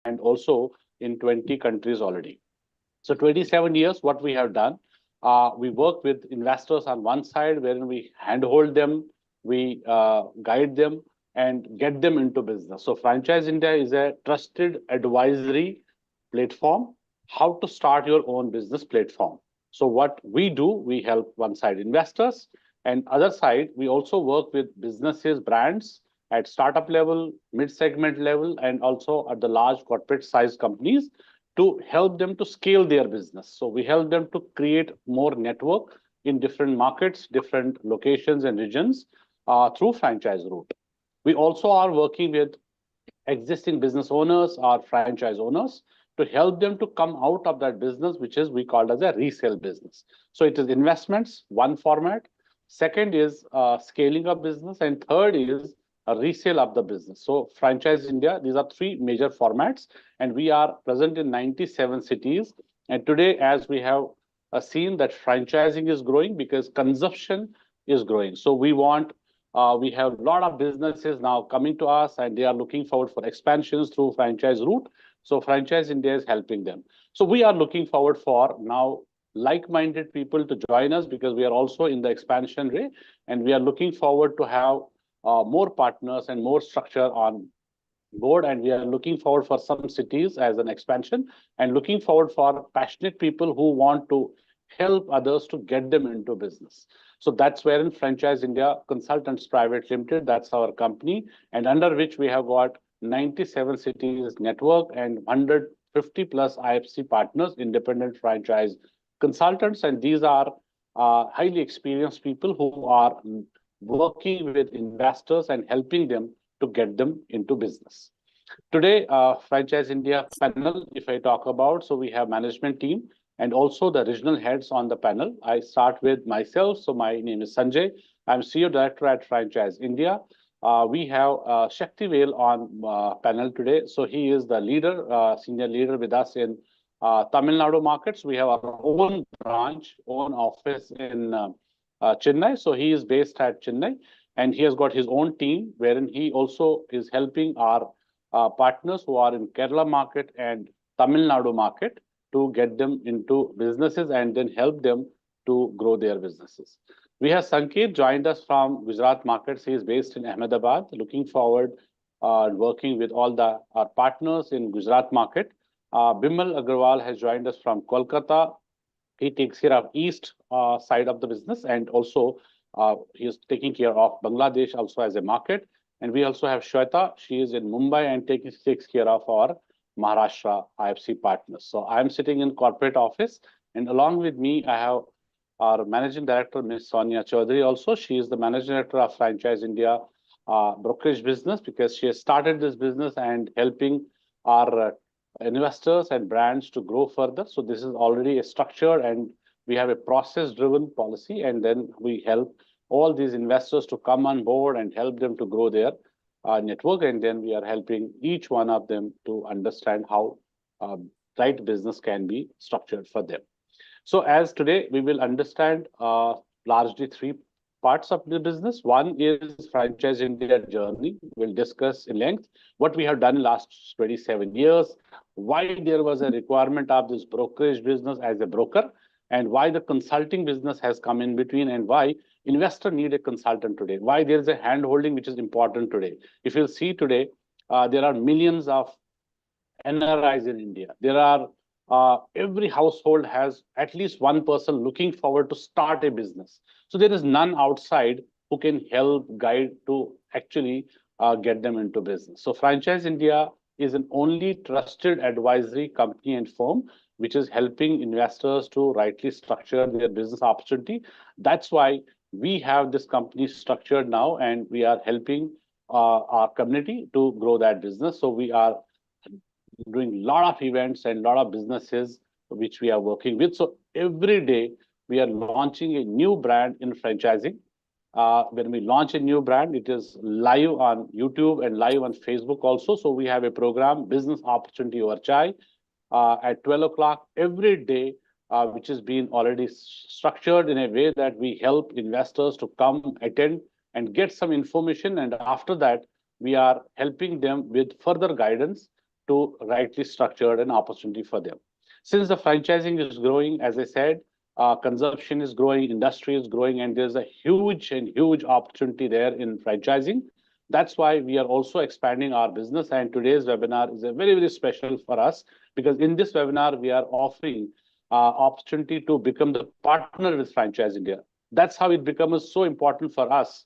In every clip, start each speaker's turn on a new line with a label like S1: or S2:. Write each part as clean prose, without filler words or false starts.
S1: and also in 20 countries already. So 27 years, what we have done, we work with investors on one side, wherein we handhold them, we guide them, and get them into business. So Franchise India is a trusted advisory platform, how to start your own business platform. So what we do, we help one side investors, and other side, we also work with businesses, brands at startup level, mid-segment level, and also at the large corporate size companies to help them to scale their business. So we help them to create more network in different markets, different locations and regions through franchise route. We also are working with existing business owners or franchise owners to help them to come out of that business, which is we call as a resale business. So it is investments, one format. Second is scaling up business, and third is a resale of the business. So Franchise India, these are three major formats, and we are present in 97 cities. And today, as we have seen that franchising is growing because consumption is growing. So we have a lot of businesses now coming to us, and they are looking forward for expansions through franchise route. So Franchise India is helping them. So we are looking forward for now like-minded people to join us, because we are also in the expansion way, and we are looking forward to have more partners and more structure on board, and we are looking forward for some cities as an expansion, and looking forward for passionate people who want to help others to get them into business. So that's where in Franchise India Consultants Private Limited, that's our company, and under which we have got 97 cities network and 150 plus IFC partners, independent franchise consultants, and these are highly experienced people who are working with investors and helping them to get them into business. Today, Franchise India panel, if I talk about, so we have management team and also the regional heads on the panel. I start with myself. So my name is Sanjay. I'm CEO Director at Franchise India. We have Shakti Vail on panel today. So he is the leader, senior leader with us in Tamil Nadu markets. We have our own branch, own office in Chennai. So he is based at Chennai, and he has got his own team wherein he also is helping our partners who are in Kerala market and Tamil Nadu market to get them into businesses and then help them to grow their businesses. We have Sanket joined us from Gujarat markets. He is based in Ahmedabad. Looking forward working with all our partners in Gujarat market. Bimal Agarwal has joined us from Kolkata. He takes care of east side of the business, and also he is taking care of Bangladesh also as a market. And we also have Shweta. She is in Mumbai and takes care of our Maharashtra IFC partners. So I'm sitting in corporate office, and along with me, I have our managing director, Ms. Sonia Chaudhary. Also, she is the managing director of Franchise India brokerage business, because she has started this business and helping our investors and brands to grow further. So this is already a structure, and we have a process-driven policy, and then we help all these investors to come on board and help them to grow their network, and then we are helping each one of them to understand how right business can be structured for them. So as today, we will understand largely three parts of the business. One is Franchise India journey. We'll discuss in length what we have done in last 27 years, why there was a requirement of this brokerage business as a broker, and why the consulting business has come in between, and why investor need a consultant today, why there is a hand holding which is important today. If you'll see today, there are millions of NRIs in India. There are every household has at least one person looking forward to start a business. So there is none outside who can help guide to actually get them into business. So Franchise India is an only trusted advisory company and firm which is helping investors to rightly structure their business opportunity. That's why we have this company structured now, and we are helping our community to grow that business. So we are doing a lot of events and a lot of businesses which we are working with. So every day we are launching a new brand in franchising. When we launch a new brand, it is live on YouTube and live on Facebook also. So we have a program, Business Opportunity Over Chai, at 12 o'clock every day, which has been already structured in a way that we help investors to come attend and get some information. And after that, we are helping them with further guidance to rightly structure an opportunity for them. Since the franchising is growing, as I said, consumption is growing, industry is growing, and there's a huge opportunity there in franchising. That's why we are also expanding our business. And today's webinar is a very special for us, because in this webinar, we are offering opportunity to become the partner with Franchise India. That's how it becomes so important for us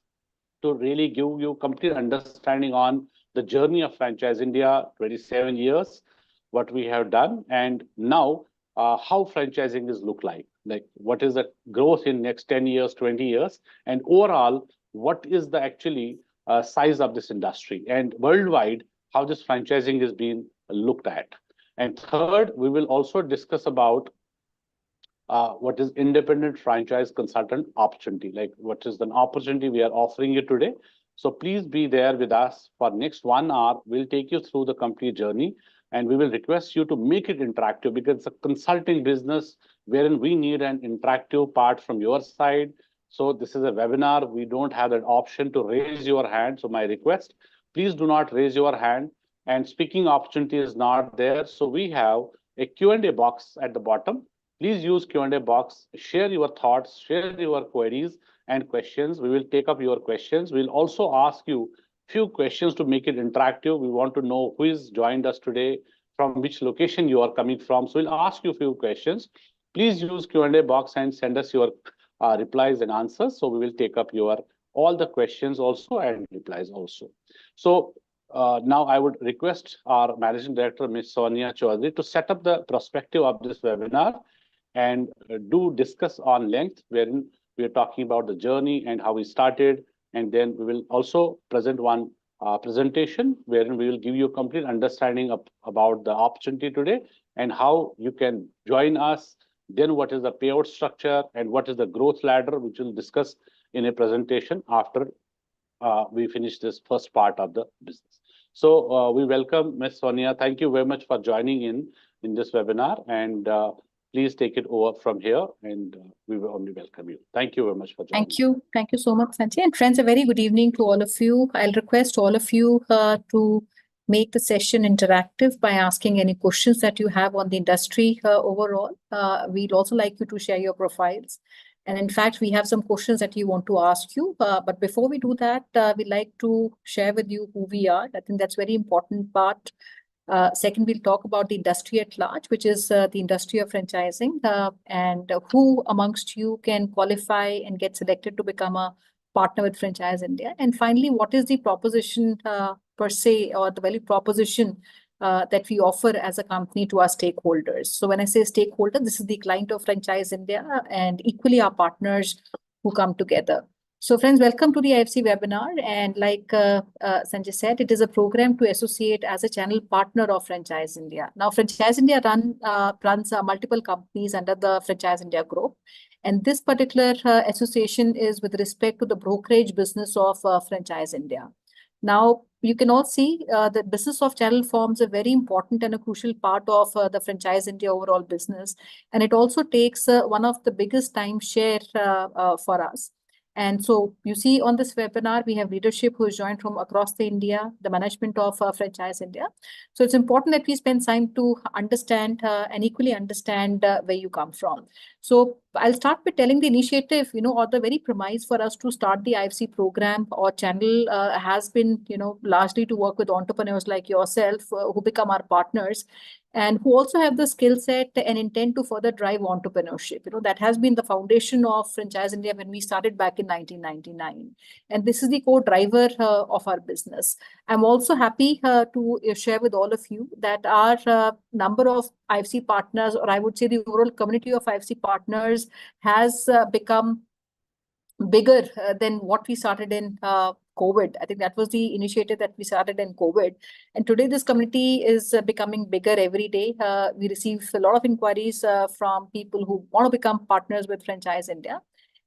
S1: to really give you complete understanding on the journey of Franchise India, 27 years, what we have done, and now how franchising is look like what is the growth in next 10 years, 20 years, and overall, what is the actually size of this industry, and worldwide, how this franchising is being looked at. And third, we will also discuss about what is independent franchise consultant opportunity, like what is the opportunity we are offering you today. So please be there with us for next 1 hour. We'll take you through the complete journey, and we will request you to make it interactive, because it's a consulting business wherein we need an interactive part from your side. So this is a webinar. We don't have that option to raise your hand. So my request, please do not raise your hand. And speaking opportunity is not there. So we have a Q&A box at the bottom. Please use Q&A box, share your thoughts, share your queries and questions. We will take up your questions. We'll also ask you few questions to make it interactive. We want to know who is joined us today, from which location you are coming from. So we'll ask you a few questions. Please use Q&A box and send us your replies and answers. So we will take up your all the questions also and replies also. So now I would request our Managing Director, Ms. Sonia Chaudhary, to set up the perspective of this webinar and do discuss on length, wherein we are talking about the journey and how we started. And then we will also present one presentation wherein we will give you a complete understanding about the opportunity today and how you can join us. Then what is the payout structure and what is the growth ladder, which we'll discuss in a presentation after we finish this first part of the business. So we welcome Ms. Sonia. Thank you very much for joining in this webinar, and please take it over from here, and we will only welcome you. Thank you very much for joining.
S2: Thank you so much, Sanjay. And friends, a very good evening to all of you. I'll request all of you to make the session interactive by asking any questions that you have on the industry overall. We'd also like you to share your profiles. And in fact, we have some questions that you want to ask you. But before we do that, we'd like to share with you who we are. I think that's a very important part. Second, we'll talk about the industry at large, which is the industry of franchising, and who amongst you can qualify and get selected to become a partner with Franchise India. And finally, what is the proposition per se, or the value proposition that we offer as a company to our stakeholders. So when I say stakeholder, this is the client of Franchise India and equally our partners who come together. So friends, welcome to the IFC webinar. And like Sanjay said, it is a program to associate as a channel partner of Franchise India. Now, Franchise India runs multiple companies under the Franchise India group. And this particular association is with respect to the brokerage business of Franchise India. Now, you can all see the business of channel forms a very important and a crucial part of the Franchise India overall business. And it also takes one of the biggest time share for us. And so you see on this webinar, we have leadership who is joined from across the India, the management of Franchise India. So it's important that we spend time to understand and equally understand where you come from. So I'll start with telling the initiative, or the very premise for us to start the IFC program or channel has been, largely to work with entrepreneurs like yourself who become our partners, and who also have the skill set and intent to further drive entrepreneurship. That has been the foundation of Franchise India when we started back in 1999. And this is the core driver of our business. I'm also happy to share with all of you that our number of IFC partners, or I would say the overall community of IFC partners, has become bigger than what we started in COVID. I think that was the initiative that we started in COVID. And today this community is becoming bigger every day. We receive a lot of inquiries from people who want to become partners with Franchise India.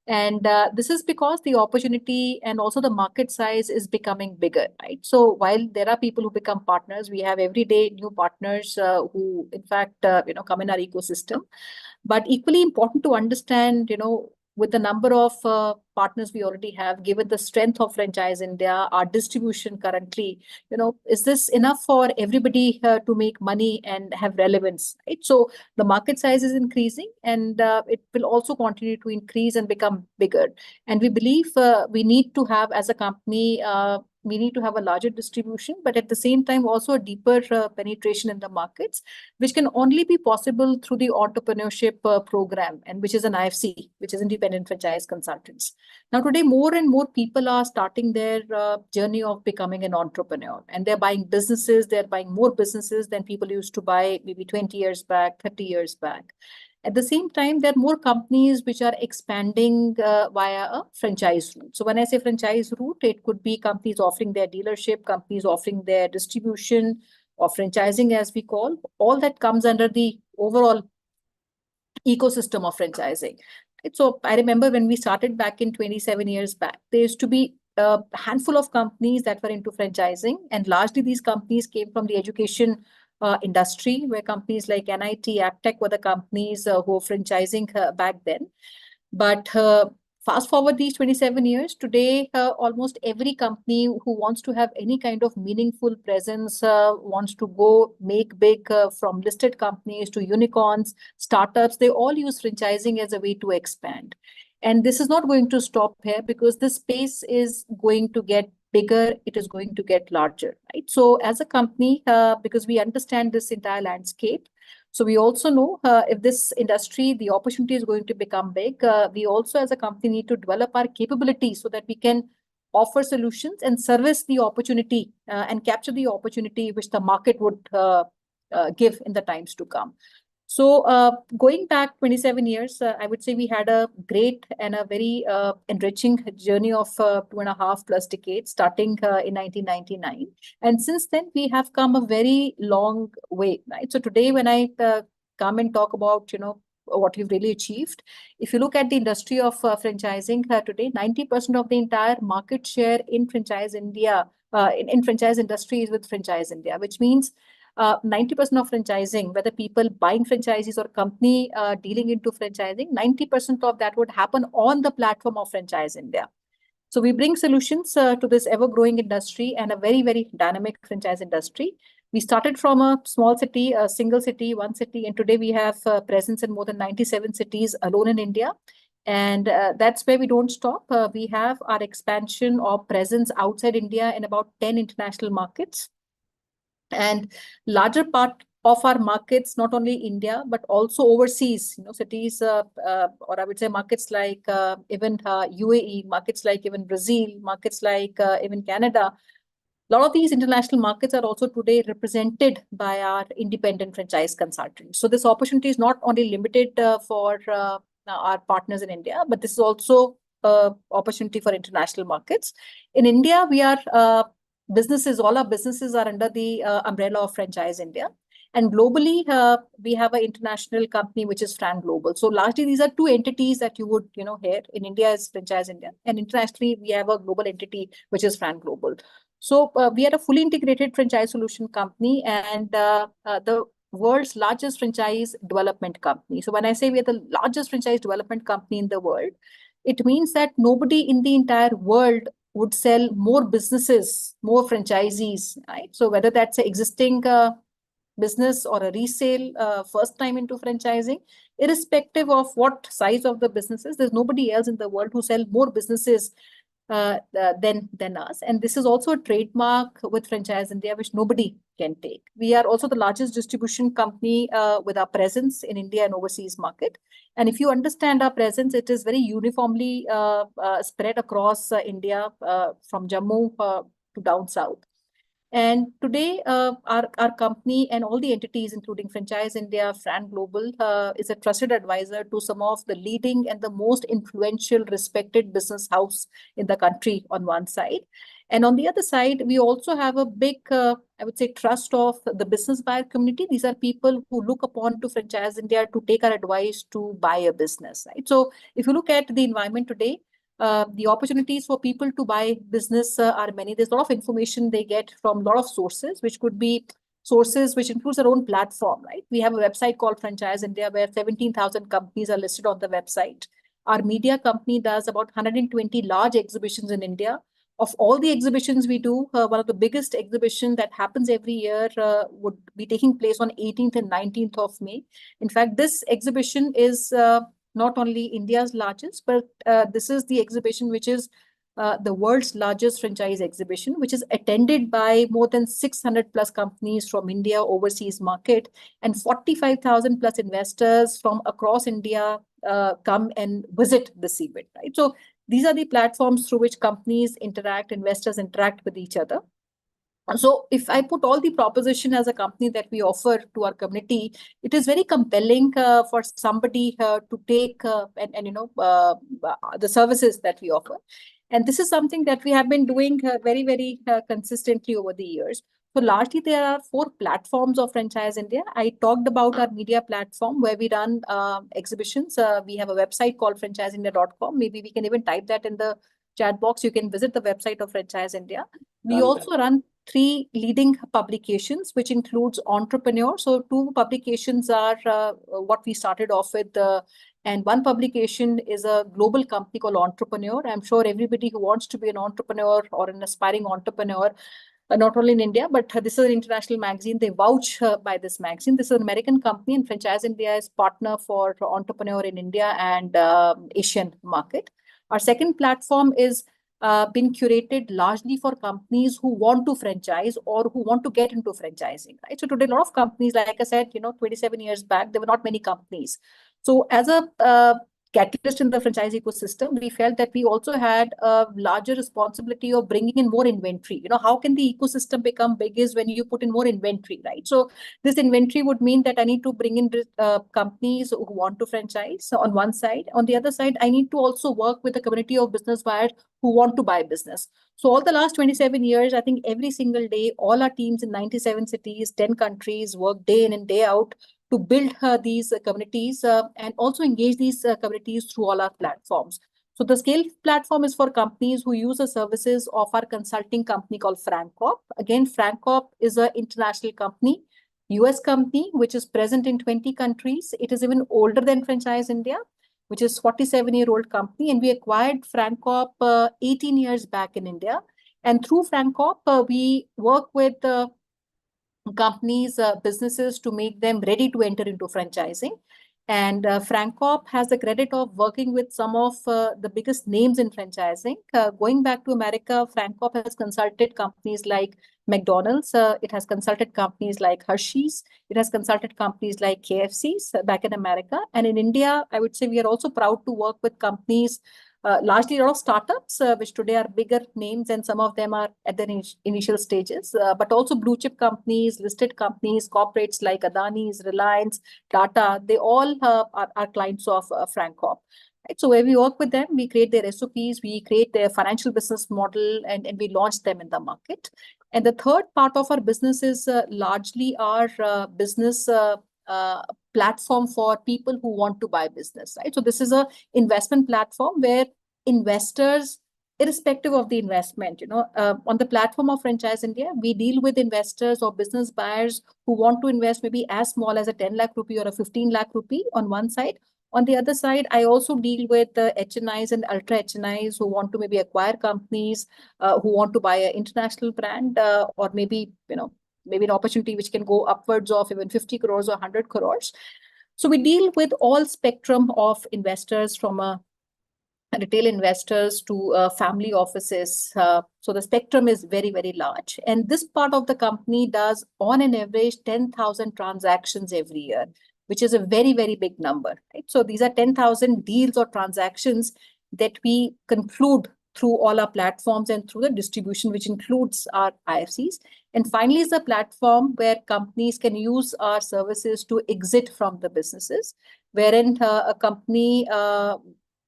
S2: And this is because the opportunity and also the market size is becoming bigger, right? So while there are people who become partners, we have every day new partners who in fact, come in our ecosystem. But equally important to understand, with the number of partners we already have, given the strength of Franchise India, our distribution currently, is this enough for everybody to make money and have relevance, right? So the market size is increasing, and it will also continue to increase and become bigger. And we believe we need to have, as a company, we need to have a larger distribution, but at the same time also a deeper penetration in the markets, which can only be possible through the entrepreneurship program, and which is an IFC, which is Independent Franchise Consultants. Now, today, more and more people are starting their journey of becoming an entrepreneur, and they're buying businesses. They're buying more businesses than people used to buy maybe 20 years back, 30 years back. At the same time, there are more companies which are expanding via a franchise route. So when I say franchise route, it could be companies offering their dealership, companies offering their distribution, or franchising, as we call. All that comes under the overall ecosystem of franchising. So I remember when we started back in 27 years back, there used to be a handful of companies that were into franchising, and largely these companies came from the education industry, where companies like NIT, Aptech were the companies who were franchising back then. But fast forward these 27 years, today almost every company who wants to have any kind of meaningful presence, wants to go make big, from listed companies to unicorns, startups, they all use franchising as a way to expand. And this is not going to stop here, because this space is going to get bigger, it is going to get larger, right? So as a company, because we understand this entire landscape, so we also know if this industry, the opportunity is going to become big, we also as a company need to develop our capabilities so that we can offer solutions and service the opportunity and capture the opportunity which the market would give in the times to come. So going back 27 years, I would say we had a great and a very enriching journey of 2.5+ decades, starting in 1999. And since then, we have come a very long way, right? So today, when I come and talk about, what we've really achieved, if you look at the industry of franchising today, 90% of the entire market share in Franchise India, in franchise industry is with Franchise India, which means 90% of franchising, whether people buying franchises or company dealing into franchising, 90% of that would happen on the platform of Franchise India. So we bring solutions to this ever-growing industry and a very, very dynamic franchise industry. We started from a small city, a single city, one city, and today we have presence in more than 97 cities alone in India. And that's where we don't stop. We have our expansion or presence outside India in about 10 international markets. And larger part of our markets, not only India, but also overseas, cities, or I would say markets like even UAE, markets like even Brazil, markets like even Canada. A lot of these international markets are also today represented by our independent franchise consultants. So this opportunity is not only limited for our partners in India, but this is also an opportunity for international markets. In India, we are businesses, all our businesses are under the umbrella of Franchise India. And globally, we have an international company, which is Fran Global. So largely, these are two entities that you would, hear. In India is Franchise India, and internationally, we have a global entity, which is Fran Global. So we are a fully integrated franchise solution company, and the world's largest franchise development company. So when I say we are the largest franchise development company in the world, it means that nobody in the entire world would sell more businesses, more franchisees, right? So whether that's an existing business or a resale, first time into franchising, irrespective of what size of the businesses, there's nobody else in the world who sell more businesses than us. And this is also a trademark with Franchise India, which nobody can take. We are also the largest distribution company with our presence in India and overseas market. And if you understand our presence, it is very uniformly spread across India, from Jammu to down south. And today, our company and all the entities, including Franchise India, Fran Global, is a trusted advisor to some of the leading and the most influential, respected business house in the country on one side. And on the other side, we also have a big, I would say, trust of the business buyer community. These are people who look upon to Franchise India to take our advice to buy a business, right? So if you look at the environment today, the opportunities for people to buy business are many. There's a lot of information they get from a lot of sources, which could be sources which includes our own platform, right? We have a website called Franchise India, where 17,000 companies are listed on the website. Our media company does about 120 large exhibitions in India. Of all the exhibitions we do, one of the biggest exhibition that happens every year would be taking place on 18th and 19th of May. In fact, this exhibition is not only India's largest, but this is the exhibition which is the world's largest franchise exhibition, which is attended by more than 600 plus companies from India, overseas market, and 45,000 plus investors from across India come and visit this event, right? So these are the platforms through which companies interact, investors interact with each other. So if I put all the proposition as a company that we offer to our community, it is very compelling for somebody to take the services that we offer. And this is something that we have been doing very consistently over the years. So largely there are 4 platforms of Franchise India. I talked about our media platform where we run exhibitions. We have a website called franchiseindia.com. Maybe we can even type that in the chat box. You can visit the website of Franchise India. We also run 3 leading publications, which includes Entrepreneur. So 2 publications are what we started off with, and one publication is a global company called Entrepreneur. I'm sure everybody who wants to be an entrepreneur or an aspiring entrepreneur, not only in India, but this is an international magazine. They vouch by this magazine. This is an American company, and Franchise India is partner for Entrepreneur in India and Asian market. Our second platform is been curated largely for companies who want to franchise or who want to get into franchising, right? So today, a lot of companies, like I said, 27 years back, there were not many companies. So as a catalyst in the franchise ecosystem, we felt that we also had a larger responsibility of bringing in more inventory. How can the ecosystem become big is when you put in more inventory, right? So this inventory would mean that I need to bring in companies who want to franchise on one side. On the other side, I need to also work with a community of business buyers who want to buy business. So all the last 27 years, I think every single day, all our teams in 97 cities, 10 countries work day in and day out to build these communities and also engage these communities through all our platforms. So the Scale platform is for companies who use the services of our consulting company called FrankCorp. Again, FrankCorp is an international company, US company, which is present in 20 countries. It is even older than Franchise India, which is 47-year-old company. And we acquired FrankCorp 18 years back in India. And through FrankCorp, we work with companies, businesses to make them ready to enter into franchising. And FrankCorp has the credit of working with some of the biggest names in franchising. Going back to America, FrankCorp has consulted companies like McDonald's. It has consulted companies like Hershey's. It has consulted companies like KFC's back in America. And in India, I would say we are also proud to work with companies, largely a lot of startups, which today are bigger names, and some of them are at their initial stages, but also blue chip companies, listed companies, corporates like Adani's, Reliance, Tata. They all are clients of FrankCorp. Right? So where we work with them, we create their SOPs, we create their financial business model, and we launch them in the market. And the third part of our business is largely our business platform for people who want to buy business, right? So this is a investment platform where investors, irrespective of the investment, on the platform of Franchise India, we deal with investors or business buyers who want to invest maybe as small as a 10 lakh rupee or a 15 lakh rupee on one side. On the other side, I also deal with the HNIs and ultra HNIs who want to maybe acquire companies, who want to buy an international brand, or maybe an opportunity which can go upwards of even 50 crores or 100 crores. So we deal with all spectrum of investors, from retail investors to family offices. So the spectrum is very large. And this part of the company does on an average 10,000 transactions every year, which is a very big number, right? So these are 10,000 deals or transactions that we conclude through all our platforms and through the distribution, which includes our IFCs. And finally is the platform where companies can use our services to exit from the businesses, wherein a company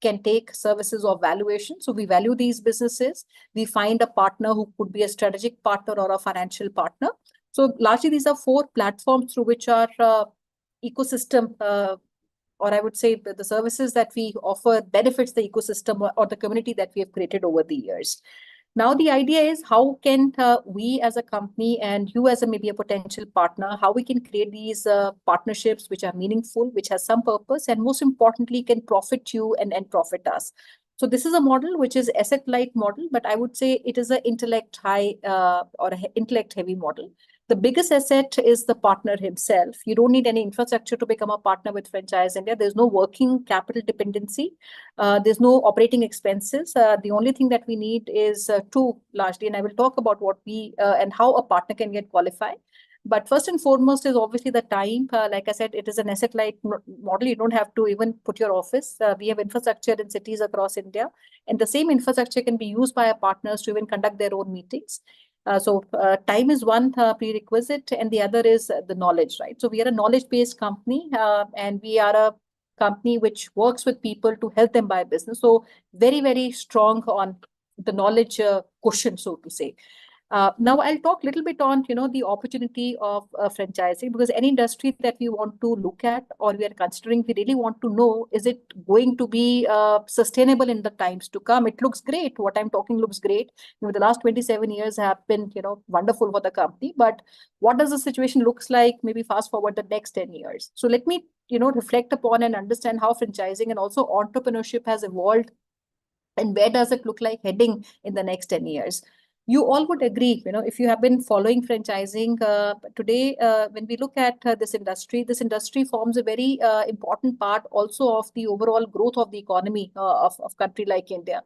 S2: can take services of valuation. So we value these businesses. We find a partner who could be a strategic partner or a financial partner. So largely these are 4 platforms through which our ecosystem, or I would say the services that we offer benefits the ecosystem or the community that we have created over the years. Now, the idea is how can we as a company and you as a maybe a potential partner, how we can create these partnerships which are meaningful, which has some purpose, and most importantly, can profit you and profit us. So this is a model which is asset light model, but I would say it is an intellect high or intellect heavy model. The biggest asset is the partner himself. You don't need any infrastructure to become a partner with Franchise India. There's no working capital dependency. There's no operating expenses. The only thing that we need is two largely, and I will talk about what we and how a partner can get qualified. But first and foremost is obviously the time. Like I said, it is an asset-light model. You don't have to even put your office. We have infrastructure in cities across India, and the same infrastructure can be used by our partners to even conduct their own meetings. So time is one prerequisite, and the other is the knowledge, right? So we are a knowledge-based company, and we are a company which works with people to help them buy business. So very, very strong on the knowledge cushion, so to say. Now I'll talk a little bit on, the opportunity of franchising, because any industry that we want to look at or we are considering, we really want to know, is it going to be sustainable in the times to come? It looks great. What I'm talking looks great. The last 27 years have been, wonderful for the company. But what does the situation looks like? Maybe fast forward the next 10 years. So let me, reflect upon and understand how franchising and also entrepreneurship has evolved, and where does it look like heading in the next 10 years. You all would agree, if you have been following franchising today, when we look at this industry forms a very important part also of the overall growth of the economy of country like India.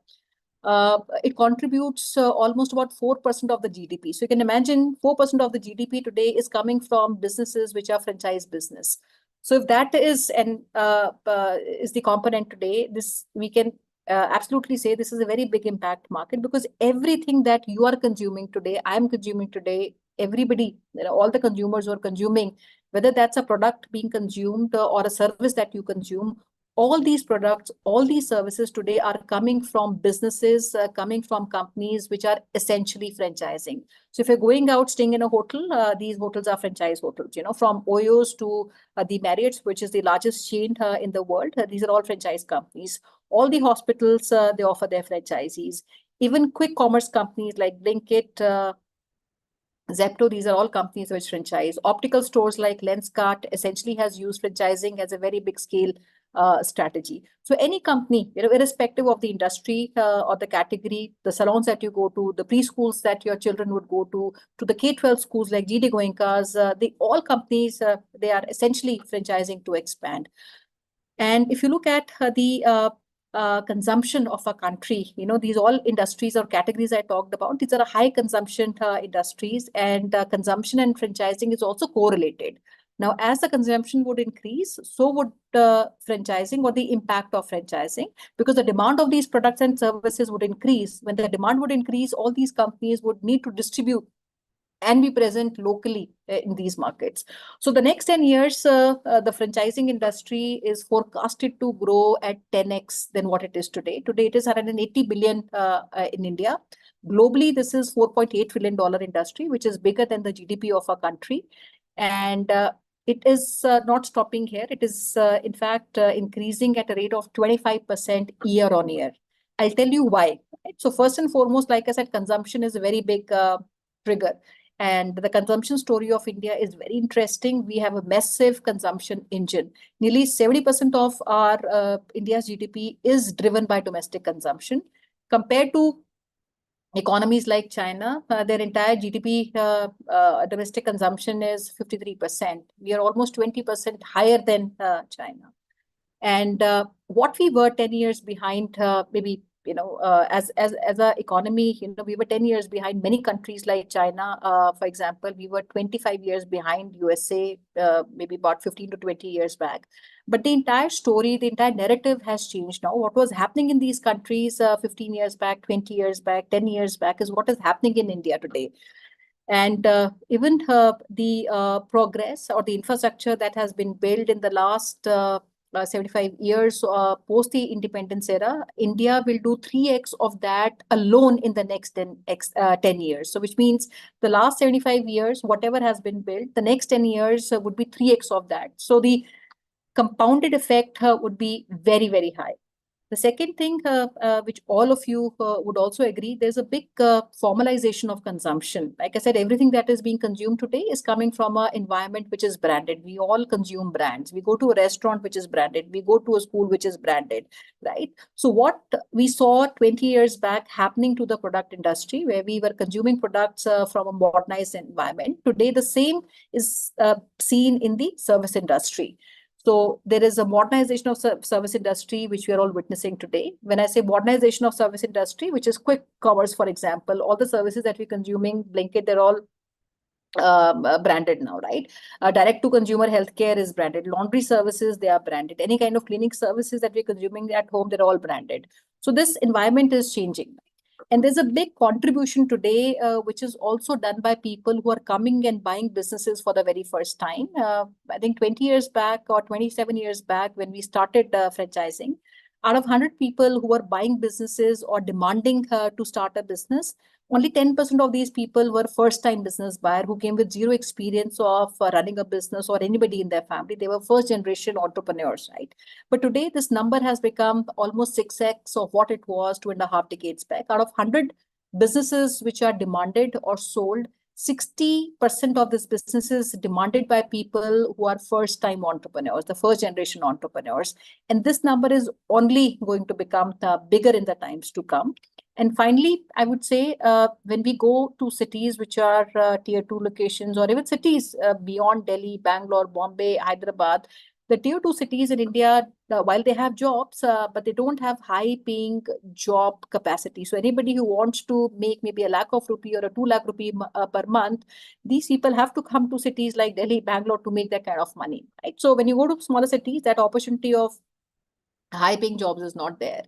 S2: It contributes almost about 4% of the GDP. So you can imagine 4% of the GDP today is coming from businesses which are franchise business. So if that is is the component today, this we can absolutely say this is a very big impact market, because everything that you are consuming today, I am consuming today, everybody, all the consumers who are consuming, whether that's a product being consumed or a service that you consume, all these products, all these services today are coming from businesses, coming from companies which are essentially franchising. So if you're going out, staying in a hotel, these hotels are franchise hotels, from Oyos to the Marriott's, which is the largest chain in the world. These are all franchise companies. All the hospitals, they offer their franchisees. Even quick commerce companies like Blinkit, Zepto, these are all companies which franchise. Optical stores like Lenskart essentially has used franchising as a very big scale strategy. So any company, irrespective of the industry or the category, the salons that you go to, the preschools that your children would go to the K-12 schools like GD Goenka's, they all companies, they are essentially franchising to expand. And if you look at the consumption of a country, these all industries or categories I talked about, these are high consumption industries, and consumption and franchising is also correlated. Now, as the consumption would increase, so would franchising or the impact of franchising, because the demand of these products and services would increase. When the demand would increase, all these companies would need to distribute and be present locally in these markets. So the next 10 years, the franchising industry is forecasted to grow at 10x than what it is today. Today, it is 180 billion in India. Globally, this is $4.8 trillion industry, which is bigger than the GDP of our country. And it is not stopping here. It is, in fact, increasing at a rate of 25% year on year. I'll tell you why. Right? So first and foremost, like I said, consumption is a very big trigger. And the consumption story of India is very interesting. We have a massive consumption engine. Nearly 70% of our India's GDP is driven by domestic consumption. Compared to economies like China, their entire GDP domestic consumption is 53%. We are almost 20% higher than China. And what we were 10 years behind, maybe as a economy, we were 10 years behind many countries like China. For example, we were 25 years behind USA, maybe about 15 to 20 years back. But the entire story, the entire narrative has changed now. What was happening in these countries 15 years back, 20 years back, 10 years back is what is happening in India today. And even the progress or the infrastructure that has been built in the last 75 years post the independence era, India will do 3x of that alone in the next 10 years. So which means the last 75 years, whatever has been built, the next 10 years would be 3x of that. So the compounded effect would be very, very high. The second thing, which all of you would also agree, there's a big formalization of consumption. Like I said, everything that is being consumed today is coming from an environment which is branded. We all consume brands. We go to a restaurant which is branded. We go to a school which is branded, right? So what we saw 20 years back happening to the product industry, where we were consuming products from a modernized environment, today the same is seen in the service industry. So there is a modernization of service industry, which we are all witnessing today. When I say modernization of service industry, which is quick commerce, for example, all the services that we're consuming, Blinkit, they're all branded now, right? Direct to consumer healthcare is branded. Laundry services, they are branded. Any kind of cleaning services that we're consuming at home, they're all branded. So this environment is changing. And there's a big contribution today, which is also done by people who are coming and buying businesses for the very first time. I think 20 years back or 27 years back, when we started franchising, out of 100 people who were buying businesses or demanding to start a business, only 10% of these people were first-time business buyer who came with zero experience of running a business or anybody in their family. They were first-generation entrepreneurs, right? But today, this number has become almost 6x of what it was 2.5 decades back. Out of 100 businesses which are demanded or sold, 60% of this business is demanded by people who are first-time entrepreneurs, the first-generation entrepreneurs. And this number is only going to become bigger in the times to come. And finally, I would say when we go to cities which are tier 2 locations, or even cities beyond Delhi, Bangalore, Bombay, Hyderabad, the tier 2 cities in India, while they have jobs, but they don't have high paying job capacity. So anybody who wants to make maybe 1 lakh of rupee or a 2 lakh rupee per month, these people have to come to cities like Delhi, Bangalore to make that kind of money, right? So when you go to smaller cities, that opportunity of high paying jobs is not there.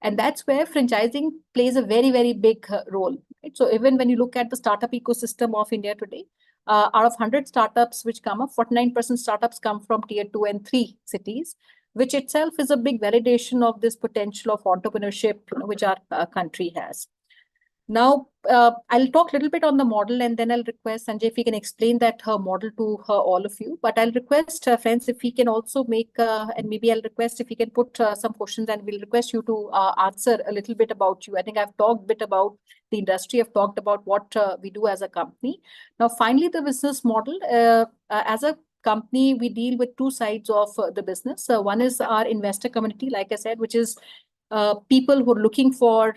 S2: And that's where franchising plays a very, very big role. Right? So even when you look at the startup ecosystem of India today, out of 100 startups which come up, 49% startups come from tier 2 and 3 cities, which itself is a big validation of this potential of entrepreneurship, which our country has. Now, I'll talk a little bit on the model, and then I'll request Sanjay if he can explain that model to all of you. But I'll request friends if he can also make, and maybe I'll request if he can put some questions, and we'll request you to answer a little bit about you. I think I've talked a bit about the industry. I've talked about what we do as a company. Now, finally, the business model. As a company, we deal with two sides of the business. One is our investor community, like I said, which is people who are looking for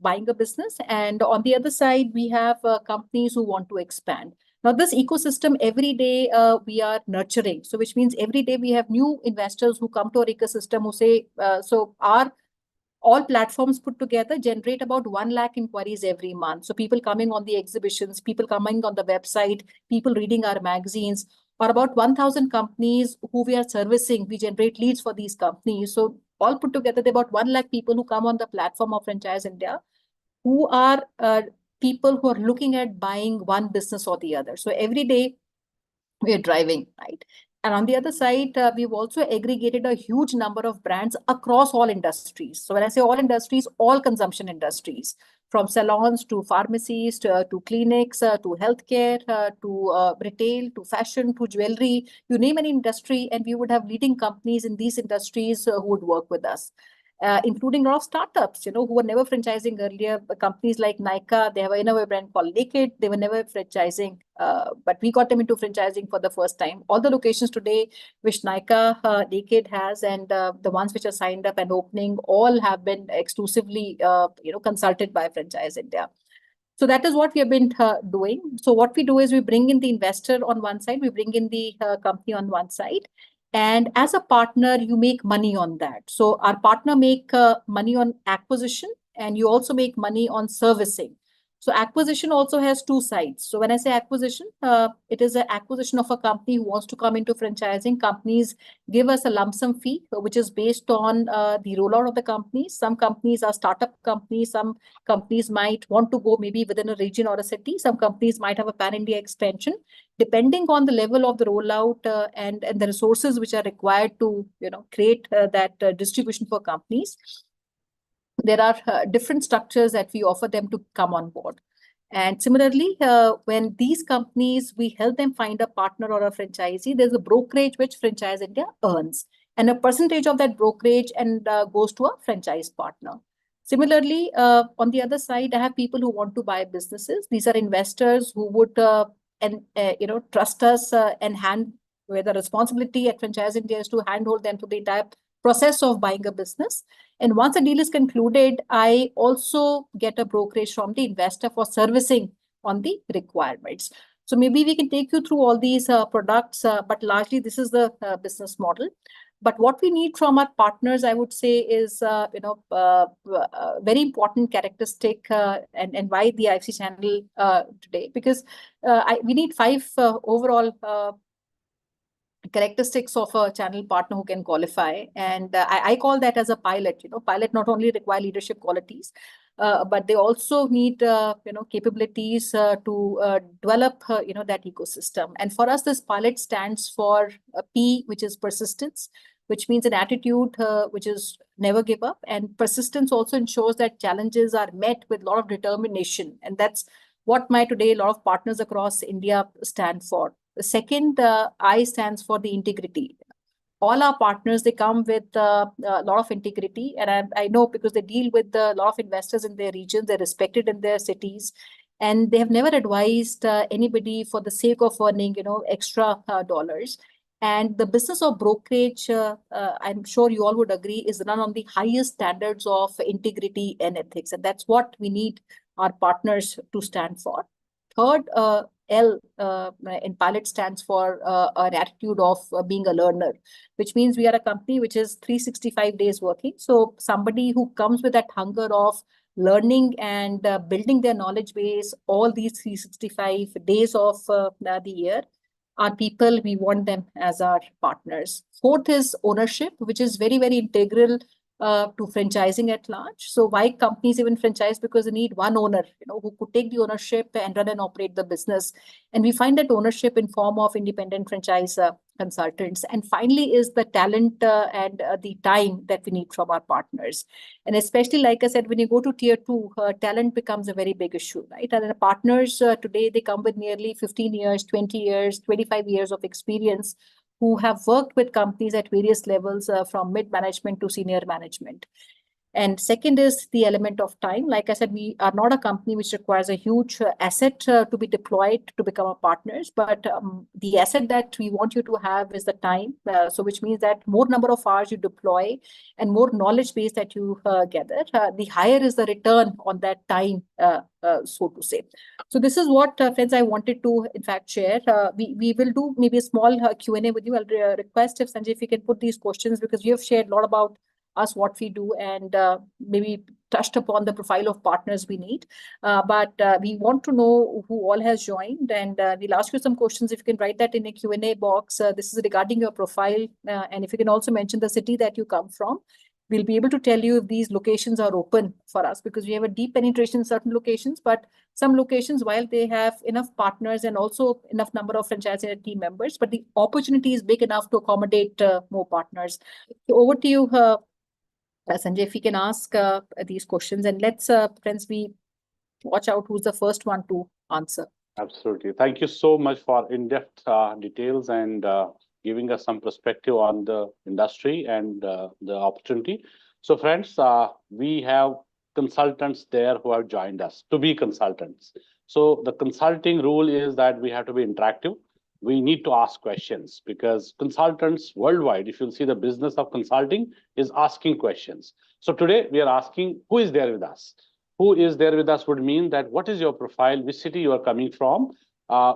S2: buying a business. And on the other side, we have companies who want to expand. Now, this ecosystem every day we are nurturing. So which means every day we have new investors who come to our ecosystem who say, so our all platforms put together generate about 1 lakh inquiries every month. So people coming on the exhibitions, people coming on the website, people reading our magazines, or about 1,000 companies who we are servicing. We generate leads for these companies. So all put together, there are about 1 lakh people who come on the platform of Franchise India, who are people who are looking at buying one business or the other. So every day we are driving, right? And on the other side, we've also aggregated a huge number of brands across all industries. So when I say all industries, all consumption industries, from salons to pharmacies to clinics to healthcare to retail to fashion to jewelry, you name any industry, and we would have leading companies in these industries who would work with us. Including a lot of startups, who were never franchising earlier. Companies like Nykaa, they have another brand called Naked. They were never franchising, but we got them into franchising for the first time. All the locations today, which Nykaa, Naked has, and the ones which are signed up and opening, all have been exclusively, consulted by Franchise India. So that is what we have been doing. So what we do is we bring in the investor on one side, we bring in the company on one side. And as a partner, you make money on that. So our partner make money on acquisition, and you also make money on servicing. So acquisition also has two sides. So when I say acquisition, it is an acquisition of a company who wants to come into franchising. Companies give us a lump sum fee, which is based on the rollout of the company. Some companies are startup companies. Some companies might want to go maybe within a region or a city. Some companies might have a pan-India expansion. Depending on the level of the rollout and the resources which are required to create that distribution for companies, there are different structures that we offer them to come on board. And similarly, when these companies, we help them find a partner or a franchisee, there's a brokerage which Franchise India earns. and a percentage of that brokerage and goes to a franchise partner. Similarly, on the other side, I have people who want to buy businesses. These are investors who would trust us and hand where the responsibility at Franchise India is to handhold them through the entire process of buying a business. And once a deal is concluded, I also get a brokerage from the investor for servicing on the requirements. So maybe we can take you through all these products, but largely this is the business model. But what we need from our partners, I would say, is very important characteristic, and why the IFC channel today, because we need 5 overall characteristics of a channel partner who can qualify, and I call that as a pilot. Pilot not only require leadership qualities, but they also need capabilities to develop that ecosystem. And for us, this pilot stands for P, which is persistence, which means an attitude which is never give up. And persistence also ensures that challenges are met with a lot of determination, and that's what today a lot of partners across India stand for. The second, I stands for the integrity. All our partners, they come with a lot of integrity, and I know because they deal with a lot of investors in their region, they're respected in their cities, and they have never advised anybody for the sake of earning extra dollars. And the business of brokerage, I'm sure you all would agree, is run on the highest standards of integrity and ethics, and that's what we need our partners to stand for. Third, L in pilot stands for an attitude of being a learner, which means we are a company which is 365 days working. So somebody who comes with that hunger of learning and building their knowledge base all these 365 days of the year are people we want them as our partners. Fourth is ownership, which is very, very integral to franchising at large. So why companies even franchise? Because they need one owner, who could take the ownership and run and operate the business. And we find that ownership in form of independent franchise consultants. And finally is the talent and the time that we need from our partners. And especially, like I said, when you go to tier 2, talent becomes a very big issue, right? And the partners today, they come with nearly 15 years, 20 years, 25 years of experience, who have worked with companies at various levels from mid-management to senior management. And second is the element of time. Like I said, we are not a company which requires a huge asset to be deployed to become our partners, but the asset that we want you to have is the time. So which means that more number of hours you deploy and more knowledge base that you gather, the higher is the return on that time, so to say. So this is what, friends, I wanted to, in fact, share. We will do maybe a small Q&A with you. I'll request if Sanjay, if you can put these questions, because you have shared a lot about us, what we do, and maybe touched upon the profile of partners we need. But we want to know who all has joined, and we'll ask you some questions. If you can write that in a Q&A box, this is regarding your profile. And if you can also mention the city that you come from, we'll be able to tell you if these locations are open for us, because we have a deep penetration in certain locations, but some locations, while they have enough partners and also enough number of franchise team members, but the opportunity is big enough to accommodate more partners. So over to you, Sanjay, if we can ask these questions, and let's, friends, we watch out who's the first one to answer.
S1: Absolutely. Thank you so much for in-depth details and giving us some perspective on the industry and the opportunity. So friends, we have consultants there who have joined us to be consultants. So the consulting rule is that we have to be interactive. We need to ask questions, because consultants worldwide, if you'll see, the business of consulting is asking questions. So today we are asking, who is there with us? Who is there with us would mean that what is your profile, which city you are coming from.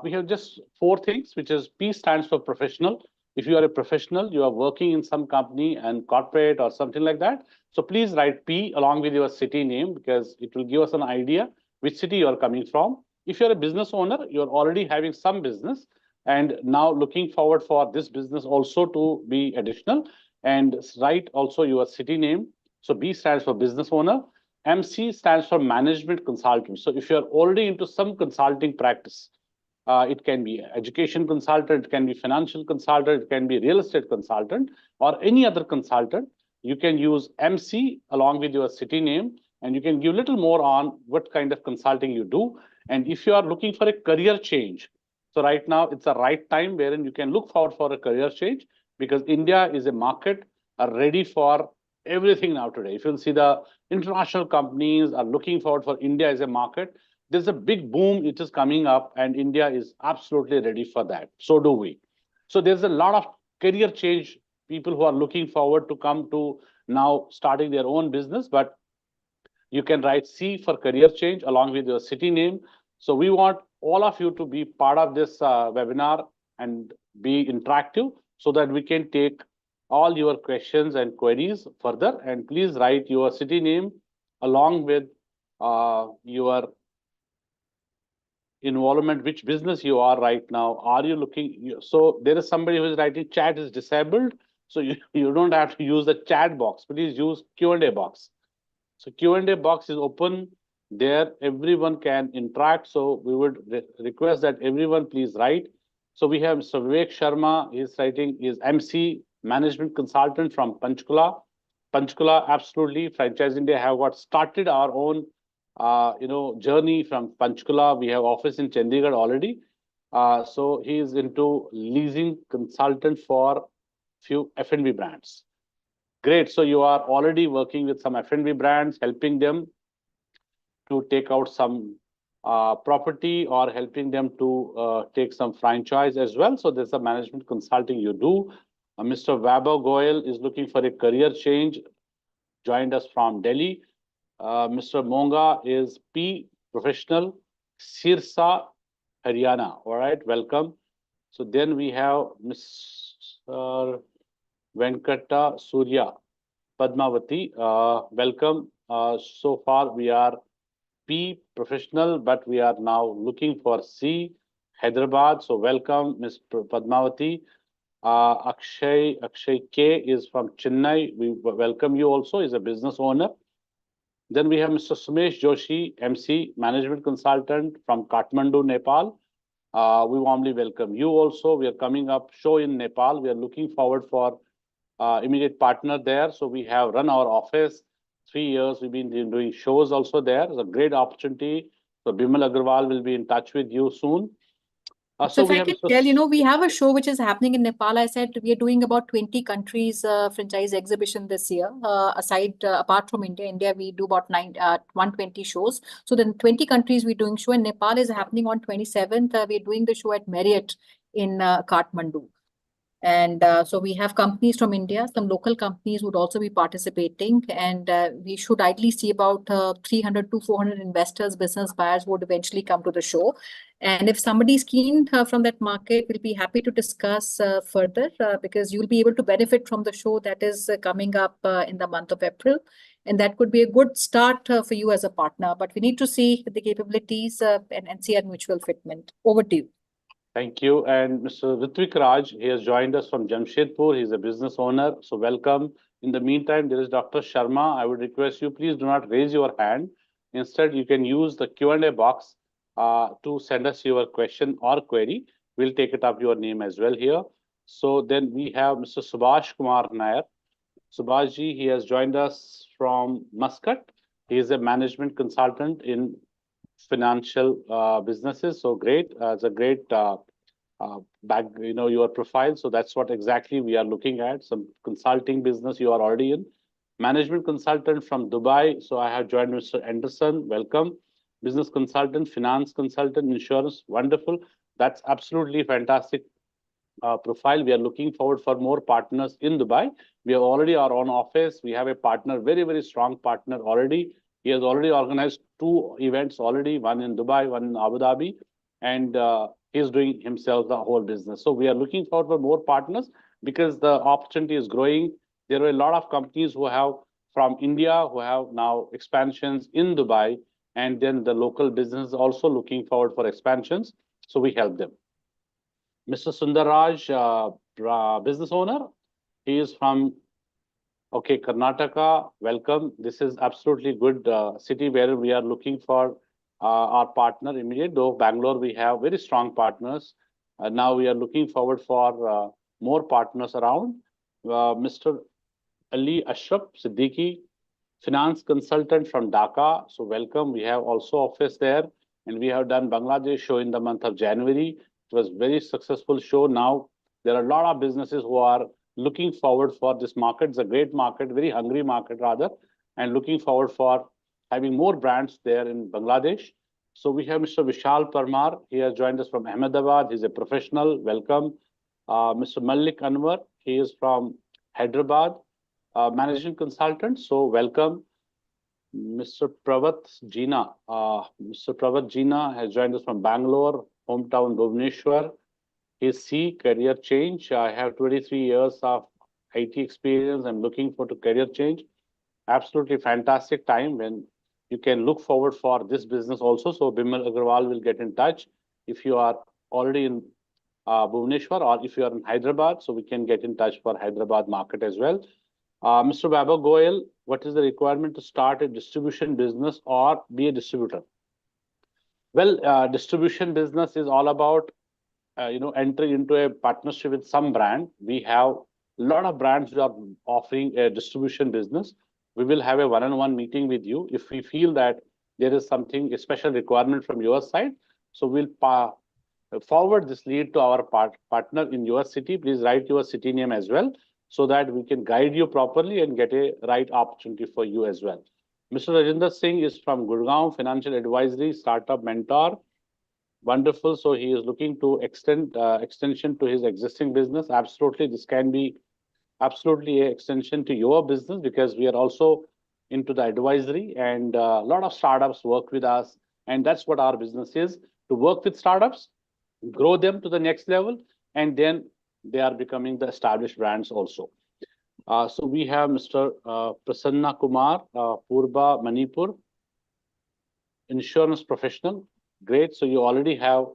S1: We have just 4 things, which is P stands for professional. If you are a professional, you are working in some company and corporate or something like that. So please write P along with your city name, because it will give us an idea which city you are coming from. If you're a business owner, you're already having some business, and now looking forward for this business also to be additional, and write also your city name. So B stands for business owner. MC stands for management consultant. So if you're already into some consulting practice, it can be education consultant, it can be financial consultant, it can be real estate consultant, or any other consultant. You can use MC along with your city name, and you can give a little more on what kind of consulting you do. And if you are looking for a career change, so right now it's the right time wherein you can look forward for a career change. because India is a market ready for everything now today. If you'll see, the international companies are looking forward for India as a market. There's a big boom which is coming up, and India is absolutely ready for that. So do we. So there's a lot of career change, people who are looking forward to come to now starting their own business, but you can write C for career change along with your city name. So we want all of you to be part of this webinar and be interactive so that we can take all your questions and queries further. And please write your city name along with your involvement, which business you are right now. Are you looking? So there is somebody who is writing chat is disabled. So you don't have to use the chat box. Please use Q&A box. So Q&A box is open there. Everyone can interact. So we would request that everyone please write. So we have Mr. Vivek Sharma. He's writing is MC management consultant from Panchkula. Panchkula, absolutely. Franchise India have got started our own journey from Panchkula. We have office in Chandigarh already. So he is into leasing consultant for few F&B brands. Great. So you are already working with some F&B brands, helping them to take out some property or helping them to take some franchise as well. So there's a management consulting you do. Mr. Vaibhav Goyal is looking for a career change, joined us from Delhi. Mr. Monga is P professional, Sirsa, Haryana. All right, welcome. So then we have Mr. Venkata Surya Padmavati. Welcome. So far we are P professional, but we are now looking for C Hyderabad. So welcome, Ms. Padmavati. Akshay K is from Chennai. We welcome you also. Is a business owner. Then we have Mr. Sumesh Joshi, MC, management consultant from Kathmandu, Nepal. We warmly welcome you also. We are coming up show in Nepal. We are looking forward for immediate partner there. So we have run our office 3 years. We've been doing shows also there. It's a great opportunity. So Bimal Agarwal will be in touch with you soon.
S2: So if I can tell, we have a show which is happening in Nepal. I said we are doing about 20 countries franchise exhibition this year. Apart from India, we do about 120 shows. So then 20 countries we're doing show, and Nepal is happening on 27th. We're doing the show at Marriott in Kathmandu. And so we have companies from India, some local companies would also be participating, and we should ideally see about 300 to 400 investors, business buyers would eventually come to the show. And if somebody's keen from that market, we'll be happy to discuss further because you'll be able to benefit from the show that is coming up in the month of April. And that could be a good start for you as a partner. But we need to see the capabilities and see our mutual fitment. Over to you.
S1: Thank you. And Mr. Ritvik Raj, he has joined us from Jamshedpur. He's a business owner. So welcome. In the meantime, there is Dr. Sharma. I would request you, please do not raise your hand. Instead, you can use the Q&A box to send us your question or query. We'll take it up your name as well here. So then we have Mr. Subhash Kumar Nair. Subhash ji, he has joined us from Muscat. He is a management consultant in financial businesses. So great. It's a great your profile. So that's what exactly we are looking at. Some consulting business you are already in. Management consultant from Dubai. So I have joined Mr. Anderson. Welcome. Business consultant, finance consultant, insurance. Wonderful. That's absolutely fantastic profile. We are looking forward for more partners in Dubai. We have already our own office. We have a partner, very, very strong partner already. He has already organized 2 events already, one in Dubai, one in Abu Dhabi, and he's doing himself the whole business. So we are looking forward for more partners because the opportunity is growing. There are a lot of companies who have from India who have now expansions in Dubai, and then the local business also looking forward for expansions. So we help them. Mr. Sundarraj, business owner, he is from Karnataka. Welcome. This is absolutely good city where we are looking for our partner immediate. Though Bangalore, we have very strong partners. Now we are looking forward for more partners around. Mr. Ali Ashraf Siddiqui, finance consultant from Dhaka. So welcome. We have also office there, and we have done Bangladesh show in the month of January. It was very successful show. Now there are a lot of businesses who are looking forward for this market. It's a great market, very hungry market rather, and looking forward for having more brands there in Bangladesh. So we have Mr. Vishal Parmar. He has joined us from Ahmedabad. He's a professional. Welcome. Mr. Malik Anwar. He is from Hyderabad, managing consultant. So welcome. Mr. Pravat Jeena. Mr. Pravat Jeena has joined us from Bangalore, hometown Bhubaneswar. His C, career change. I have 23 years of IT experience. I'm looking for to career change. Absolutely fantastic time when you can look forward for this business also. So Bimal Agarwal will get in touch if you are already in Bhubaneswar or if you are in Hyderabad. So we can get in touch for Hyderabad market as well. Mr. Baba Goyal, what is the requirement to start a distribution business or be a distributor? Well, distribution business is all about entering into a partnership with some brand. We have a lot of brands who are offering a distribution business. We will have a one-on-one meeting with you if we feel that there is something, a special requirement from your side. So we'll forward this lead to our partner in your city. Please write your city name as well, so that we can guide you properly and get a right opportunity for you as well. Mr. Rajinder Singh is from Gurgaon, financial advisory, startup mentor. Wonderful. So he is looking to extension to his existing business. Absolutely, this can be absolutely an extension to your business, because we are also into the advisory, and a lot of startups work with us, and that's what our business is, to work with startups, grow them to the next level, and then they are becoming the established brands also. So we have Mr. Prasanna Kumar, Purba, Manipur, insurance professional. Great. So you already have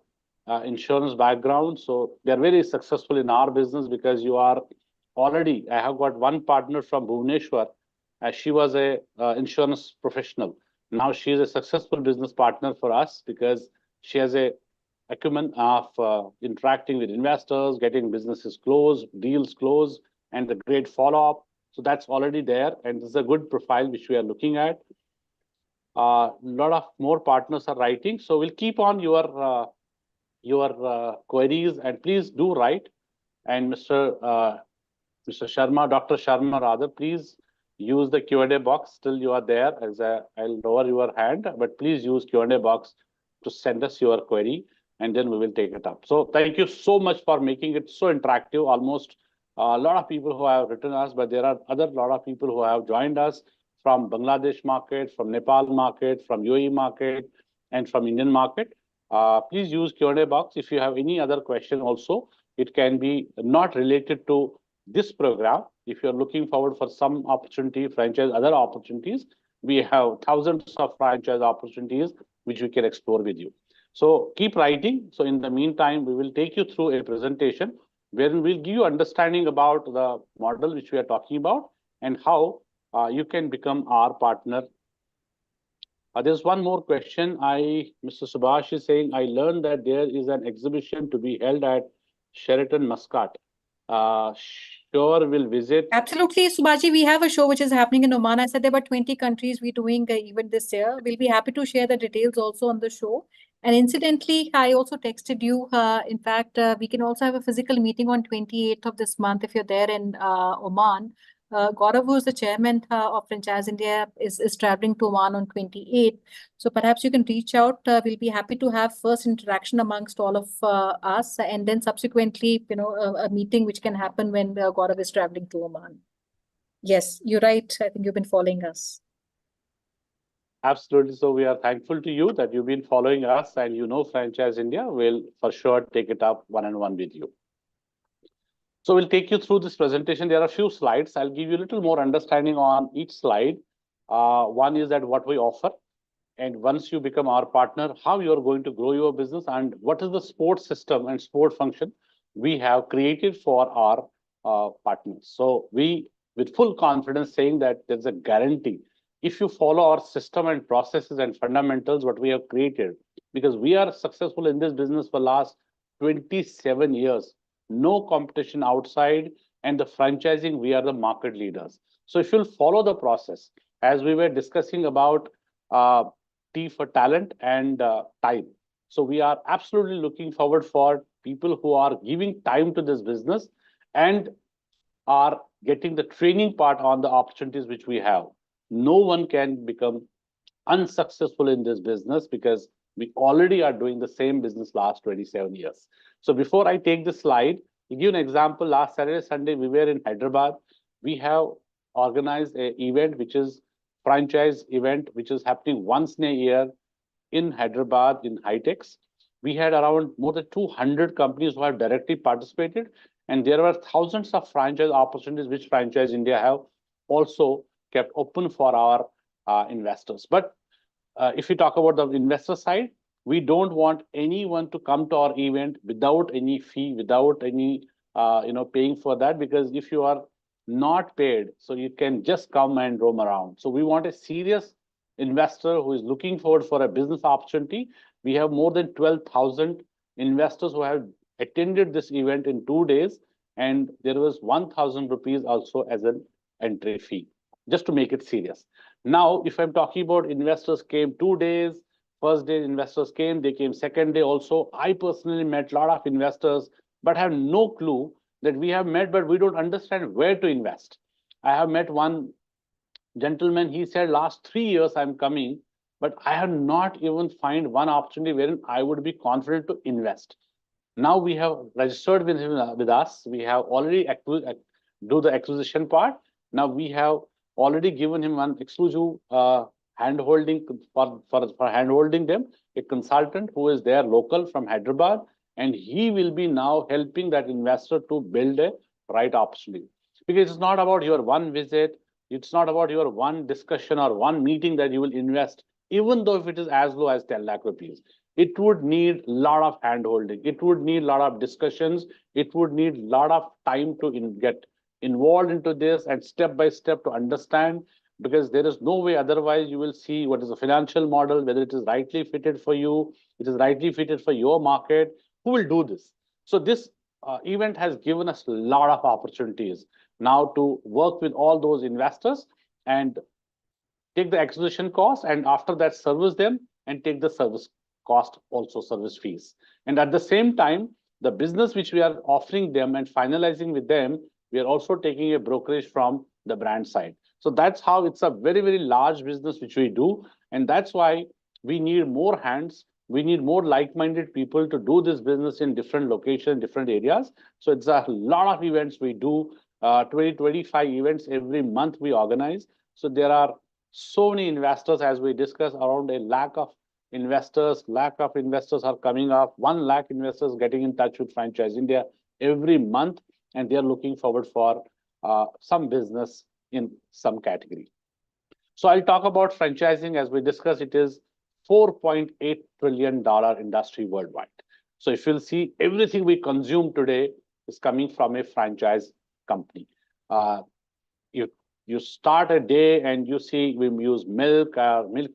S1: insurance background. So they're very successful in our business because you are already, I have got one partner from Bhubaneswar. She was a insurance professional. Now she is a successful business partner for us because she has a acumen of interacting with investors, getting businesses closed, deals closed, and the great follow-up. So that's already there. And this is a good profile which we are looking at. A lot of more partners are writing. So we'll keep on your queries, and please do write. And Mr. Sharma, Dr. Sharma rather, please use the Q&A box. Still you are there. I'll lower your hand, but please use Q&A box to send us your query, and then we will take it up. So thank you so much for making it so interactive. Almost a lot of people who have written us, but there are other lot of people who have joined us from Bangladesh market, from Nepal market, from UAE market, and from Indian market. Please use Q&A box. If you have any other question also, it can be not related to this program. If you're looking forward for some opportunity, franchise, other opportunities, we have thousands of franchise opportunities which we can explore with you. So keep writing. So in the meantime, we will take you through a presentation wherein we'll give you understanding about the model which we are talking about and how you can become our partner. There's one more question. Mr. Subhash is saying, I learned that there is an exhibition to be held at Sheraton Muscat. Sure, we'll visit.
S2: Absolutely, Subhaji. We have a show which is happening in Oman. I said there were 20 countries we're doing even this year. We'll be happy to share the details also on the show. And incidentally, I also texted you. In fact, we can also have a physical meeting on 28th of this month if you're there in Oman. Gaurav, who is the chairman of Franchise India, is traveling to Oman on 28th. So perhaps you can reach out. We'll be happy to have first interaction amongst all of us, and then subsequently, a meeting which can happen when Gaurav is traveling to Oman. Yes, you're right. I think you've been following us.
S1: Absolutely. So we are thankful to you that you've been following us, and Franchise India will for sure take it up one-on-one with you. So we'll take you through this presentation. There are a few slides. I'll give you a little more understanding on each slide. One is that what we offer, and once you become our partner, how you are going to grow your business, and what is the support system and support function we have created for our partners. So we, with full confidence, saying that there's a guarantee if you follow our system and processes and fundamentals, what we have created, because we are successful in this business for last 27 years. No competition outside, and the franchising, we are the market leaders. So if you'll follow the process, as we were discussing about T for talent and time. So we are absolutely looking forward for people who are giving time to this business and are getting the training part on the opportunities which we have. No one can become unsuccessful in this business because we already are doing the same business last 27 years. So before I take the slide, to give an example, last Saturday, Sunday, we were in Hyderabad. We have organized an event, which is franchise event, which is happening once in a year in Hyderabad in Hightex. We had around more than 200 companies who have directly participated, and there were thousands of franchise opportunities which Franchise India have also kept open for our investors. But if we talk about the investor side, we don't want anyone to come to our event without any fee, without any paying for that, because if you are not paid, so you can just come and roam around. So we want a serious investor who is looking forward for a business opportunity. We have more than 12,000 investors who have attended this event in 2 days, and there was 1,000 rupees also as an entry fee, just to make it serious. Now, if I'm talking about investors came 2 days, first day investors came, they came second day also. I personally met a lot of investors, but have no clue that we have met, but we don't understand where to invest. I have met one gentleman, he said, last 3 years I'm coming, but I have not even find one opportunity wherein I would be confident to invest. Now we have registered with him with us. We have already do the acquisition part. Now we have already given him one exclusive hand holding for hand holding them, a consultant who is there local from Hyderabad, and he will be now helping that investor to build a right opportunity. Because it's not about your one visit, it's not about your one discussion or one meeting that you will invest, even though if it is as low as 10 lakh rupees. It would need a lot of hand holding. It would need a lot of discussions. It would need a lot of time to get involved into this and step by step to understand, because there is no way otherwise you will see what is the financial model, whether it is rightly fitted for you, it is rightly fitted for your market, who will do this. So this event has given us a lot of opportunities now to work with all those investors and take the acquisition cost, and after that service them and take the service cost, also service fees. And at the same time, the business which we are offering them and finalizing with them, we are also taking a brokerage from the brand side. So that's how it's a very, very large business which we do. And that's why we need more hands. We need more like-minded people to do this business in different locations, different areas. So it's a lot of events we do, 25 events every month we organize. So there are so many investors, as we discussed, around a lakh of investors are coming up. 1 lakh investors getting in touch with Franchise India every month, and they are looking forward for some business in some category. So I'll talk about franchising. As we discussed, it is $4.8 trillion industry worldwide. So if you'll see, everything we consume today is coming from a franchise company. You start a day and you see we use milk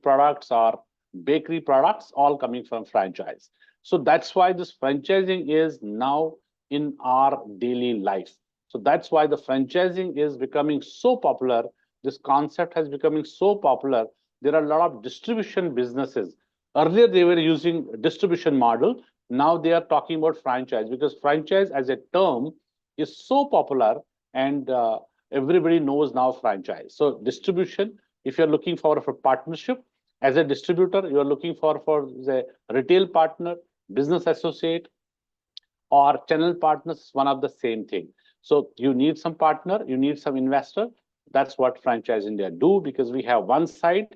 S1: products or bakery products, all coming from franchise. So that's why this franchising is now in our daily life. So that's why the franchising is becoming so popular. This concept has becoming so popular. There are a lot of distribution businesses. Earlier, they were using distribution model. Now they are talking about franchise, because franchise as a term is so popular, and everybody knows now franchise. So distribution, if you're looking for a partnership as a distributor, you're looking for a retail partner, business associate, or channel partners, one of the same thing. So you need some partner, you need some investor. That's what Franchise India do, because we have one side,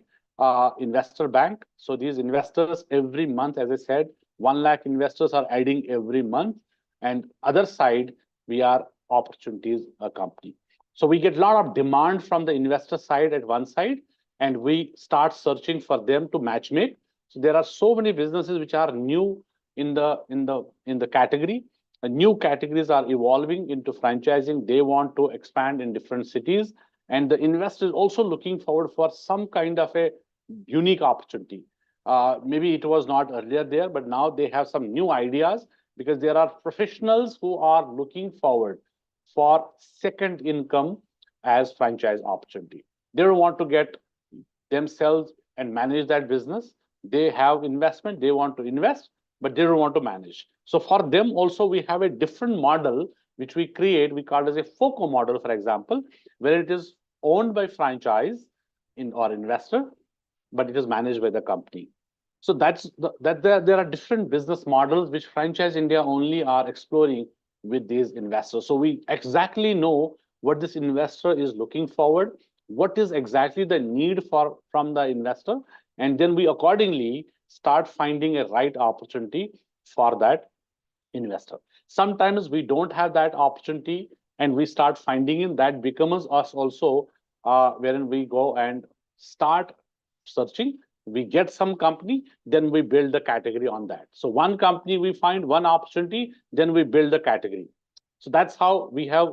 S1: investor bank. So these investors every month, as I said, 1 lakh investors are adding every month. And other side, we are opportunities company. So we get a lot of demand from the investor side at one side, and we start searching for them to matchmake. So there are so many businesses which are new in the category. New categories are evolving into franchising. They want to expand in different cities, and the investor is also looking forward for some kind of a unique opportunity. Maybe it was not earlier there, but now they have some new ideas, because there are professionals who are looking forward for second income as franchise opportunity. They don't want to get themselves and manage that business. They have investment, they want to invest, but they don't want to manage. So for them also, we have a different model which we create, we call it as a FOCO model, for example, where it is owned by franchise in or investor, but it is managed by the company. So there are different business models which Franchise India only are exploring with these investors. So we exactly know what this investor is looking forward, what is exactly the need from the investor, and then we accordingly start finding a right opportunity for that investor. Sometimes we don't have that opportunity and we start finding in that becomes us also, wherein we go and start searching. We get some company, then we build the category on that. So one company we find, one opportunity, then we build the category. So that's how we have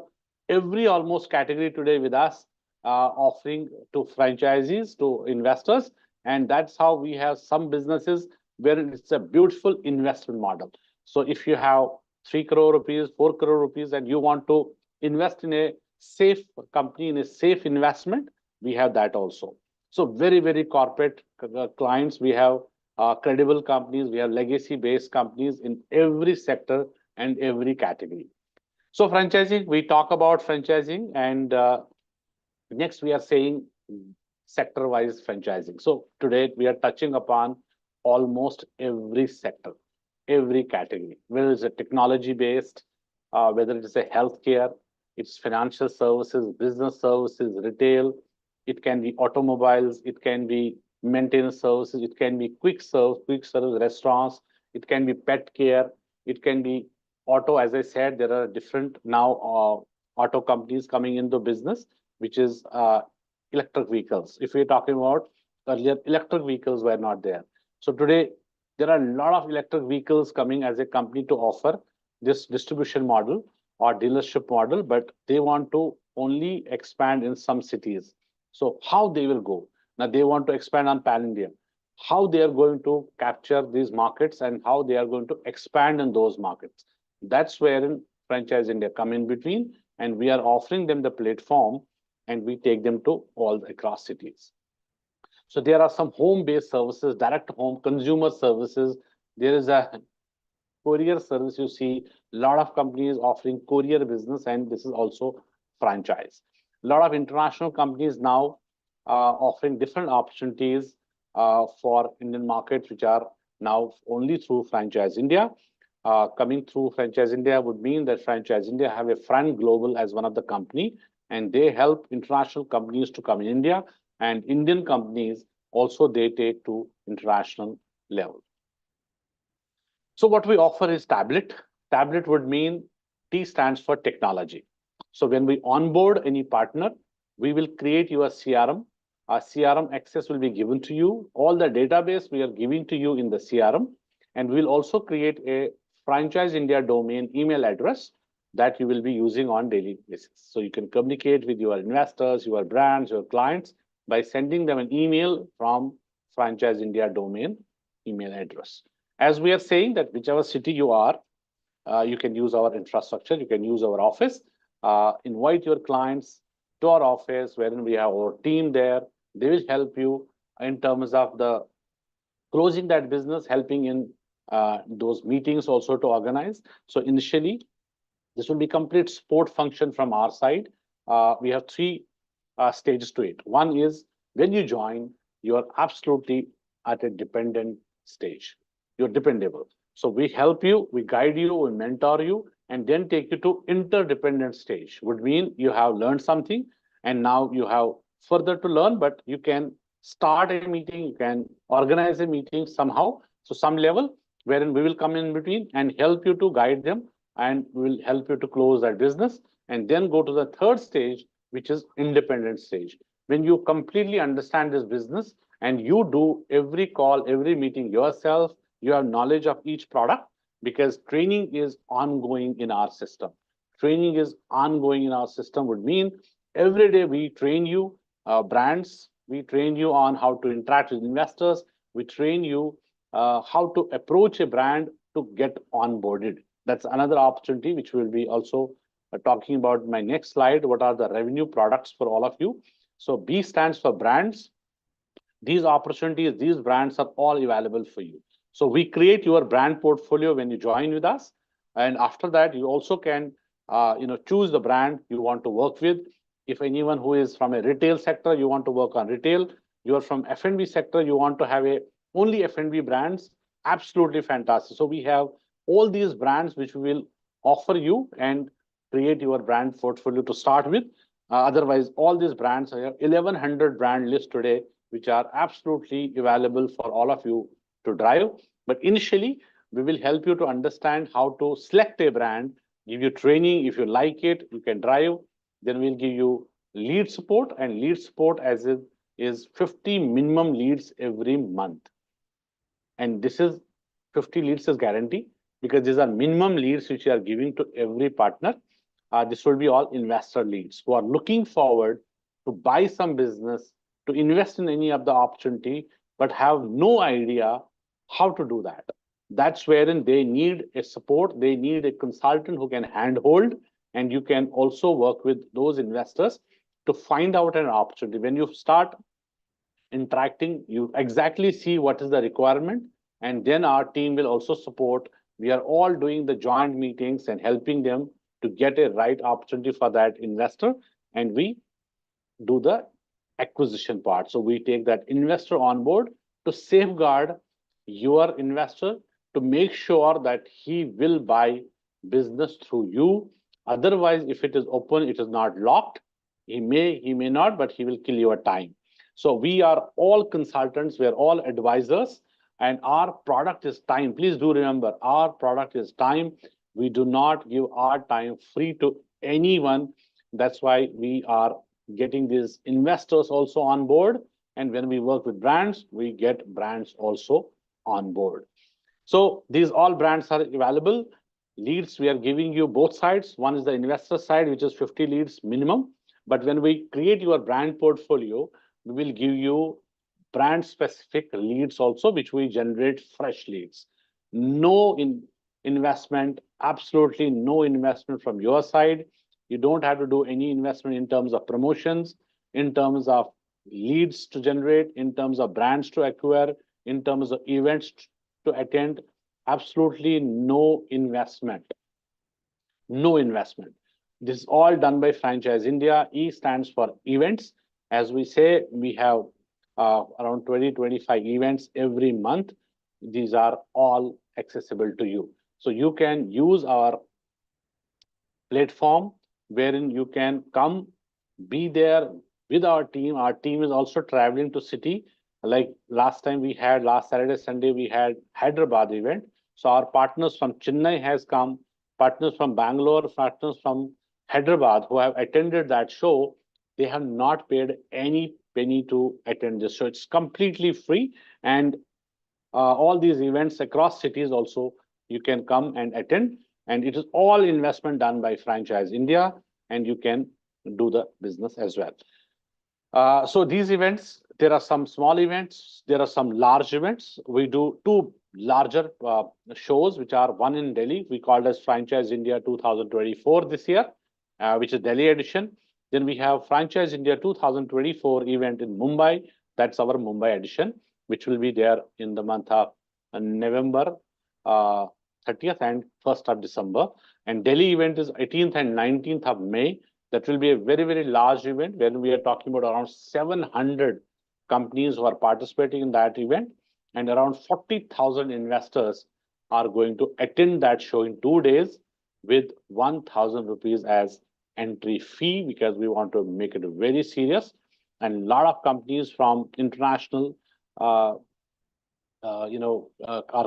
S1: every almost category today with us, offering to franchisees, to investors. And that's how we have some businesses where it's a beautiful investment model. So if you have 3 crore rupees, 4 crore rupees, and you want to invest in a safe company, in a safe investment, we have that also. So very, very corporate clients. We have credible companies. We have legacy-based companies in every sector and every category. So franchising, we talk about franchising, and next we are saying sector-wise franchising. So today we are touching upon almost every sector, every category, whether it's a technology-based, whether it is a healthcare, it's financial services, business services, retail, it can be automobiles, it can be maintenance services, it can be quick service restaurants, it can be pet care, it can be auto. As I said, there are different now auto companies coming into business, which is electric vehicles. If we're talking about earlier, electric vehicles were not there. So today, there are a lot of electric vehicles coming as a company to offer this distribution model or dealership model, but they want to only expand in some cities. So how they will go? Now they want to expand on pan India. How they are going to capture these markets and how they are going to expand in those markets. That's wherein Franchise India come in between, and we are offering them the platform, and we take them to all across cities. So there are some home-based services, direct home consumer services. There is a courier service. You see a lot of companies offering courier business, and this is also franchise. A lot of international companies now offering different opportunities for Indian markets, which are now only through Franchise India. Coming through Franchise India would mean that Franchise India have a Front Global as one of the company, and they help international companies to come in India, and Indian companies also they take to international level. So what we offer is tablet. Tablet would mean T stands for technology. So when we onboard any partner, we will create your CRM. Our CRM access will be given to you. All the database we are giving to you in the CRM, and we'll also create a Franchise India domain email address that you will be using on daily basis. So you can communicate with your investors, your brands, your clients by sending them an email from Franchise India domain email address. As we are saying that whichever city you are, you can use our infrastructure, you can use our office, invite your clients to our office, wherein we have our team there. They will help you in terms of the closing that business, helping in those meetings also to organize. So initially, this will be complete support function from our side. We have 3 stages to it. One is when you join, you are absolutely at a dependent stage. You're dependable. So we help you, we guide you, we mentor you, and then take you to interdependent stage. Would mean you have learned something, and now you have further to learn, but you can start a meeting, you can organize a meeting somehow. So some level wherein we will come in between and help you to guide them, and we will help you to close that business, and then go to the 3rd stage, which is independent stage. When you completely understand this business and you do every call, every meeting yourself, you have knowledge of each product, because training is ongoing in our system. Training is ongoing in our system would mean every day we train you, brands, we train you on how to interact with investors, we train you how to approach a brand to get onboarded. That's another opportunity which we'll be also talking about in my next slide. What are the revenue products for all of you? So B stands for brands. These opportunities, these brands are all available for you. So we create your brand portfolio when you join with us. And after that, you also can choose the brand you want to work with. If anyone who is from a retail sector, you want to work on retail. You are from F&B sector, you want to have a only F&B brands. Absolutely fantastic. So we have all these brands which we will offer you and create your brand portfolio to start with. Otherwise, all these brands, I have 1,100 brand list today, which are absolutely available for all of you to drive. But initially, we will help you to understand how to select a brand, give you training. If you like it, you can drive. Then we'll give you lead support, and lead support as it is 50 minimum leads every month. And this is 50 leads is guarantee, because these are minimum leads which you are giving to every partner. This will be all investor leads who are looking forward to buy some business, to invest in any of the opportunity, but have no idea how to do that. That's wherein they need a support. They need a consultant who can handhold, and you can also work with those investors to find out an opportunity. When you start interacting, you exactly see what is the requirement, and then our team will also support. We are all doing the joint meetings and helping them to get a right opportunity for that investor, and we do the acquisition part. So we take that investor on board to safeguard your investor, to make sure that he will buy business through you. Otherwise, if it is open, it is not locked. He may not, but he will kill your time. So we are all consultants, we are all advisors, and our product is time. Please do remember, our product is time. We do not give our time free to anyone. That's why we are getting these investors also on board. And when we work with brands, we get brands also on board. So these all brands are available. Leads, we are giving you both sides. One is the investor side, which is 50 leads minimum. But when we create your brand portfolio, we will give you brand specific leads also, which we generate fresh leads. No investment, absolutely no investment from your side. You don't have to do any investment in terms of promotions, in terms of leads to generate, in terms of brands to acquire, in terms of events to attend. Absolutely no investment. No investment. This is all done by Franchise India. E stands for events. As we say, we have around 20-25 events every month. These are all accessible to you. So you can use our platform wherein you can come, be there with our team. Our team is also traveling to city. Like last Saturday, Sunday, we had Hyderabad event. So our partners from Chennai has come, partners from Bangalore, partners from Hyderabad who have attended that show. They have not paid any penny to attend this show. It's completely free. And all these events across cities also, you can come and attend. And it is all investment done by Franchise India, and you can do the business as well. So these events, there are some small events, there are some large events. We do two larger shows, which are one in Delhi. We called as Franchise India 2024 this year, which is Delhi edition. Then we have Franchise India 2024 event in Mumbai. That's our Mumbai edition, which will be there in the month of November 30th and 1st of December. And Delhi event is 18th and 19th of May. That will be a very, very large event where we are talking about around 700 companies who are participating in that event, and around 40,000 investors are going to attend that show in 2 days with 1,000 rupees as entry fee, because we want to make it very serious. And a lot of companies from international are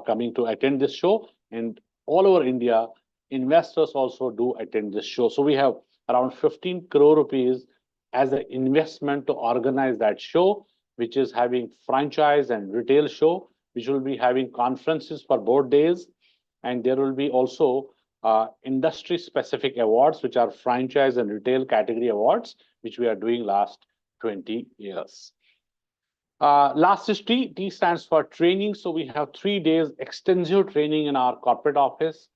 S1: coming to attend this show, and all over India, investors also do attend this show. So we have around 15 crore rupees as an investment to organize that show, which is having franchise and retail show, which will be having conferences for both days. And there will be also industry specific awards, which are franchise and retail category awards, which we are doing last 20 years. Last is T. T stands for training. So we have 3 days extensive training in our corporate office,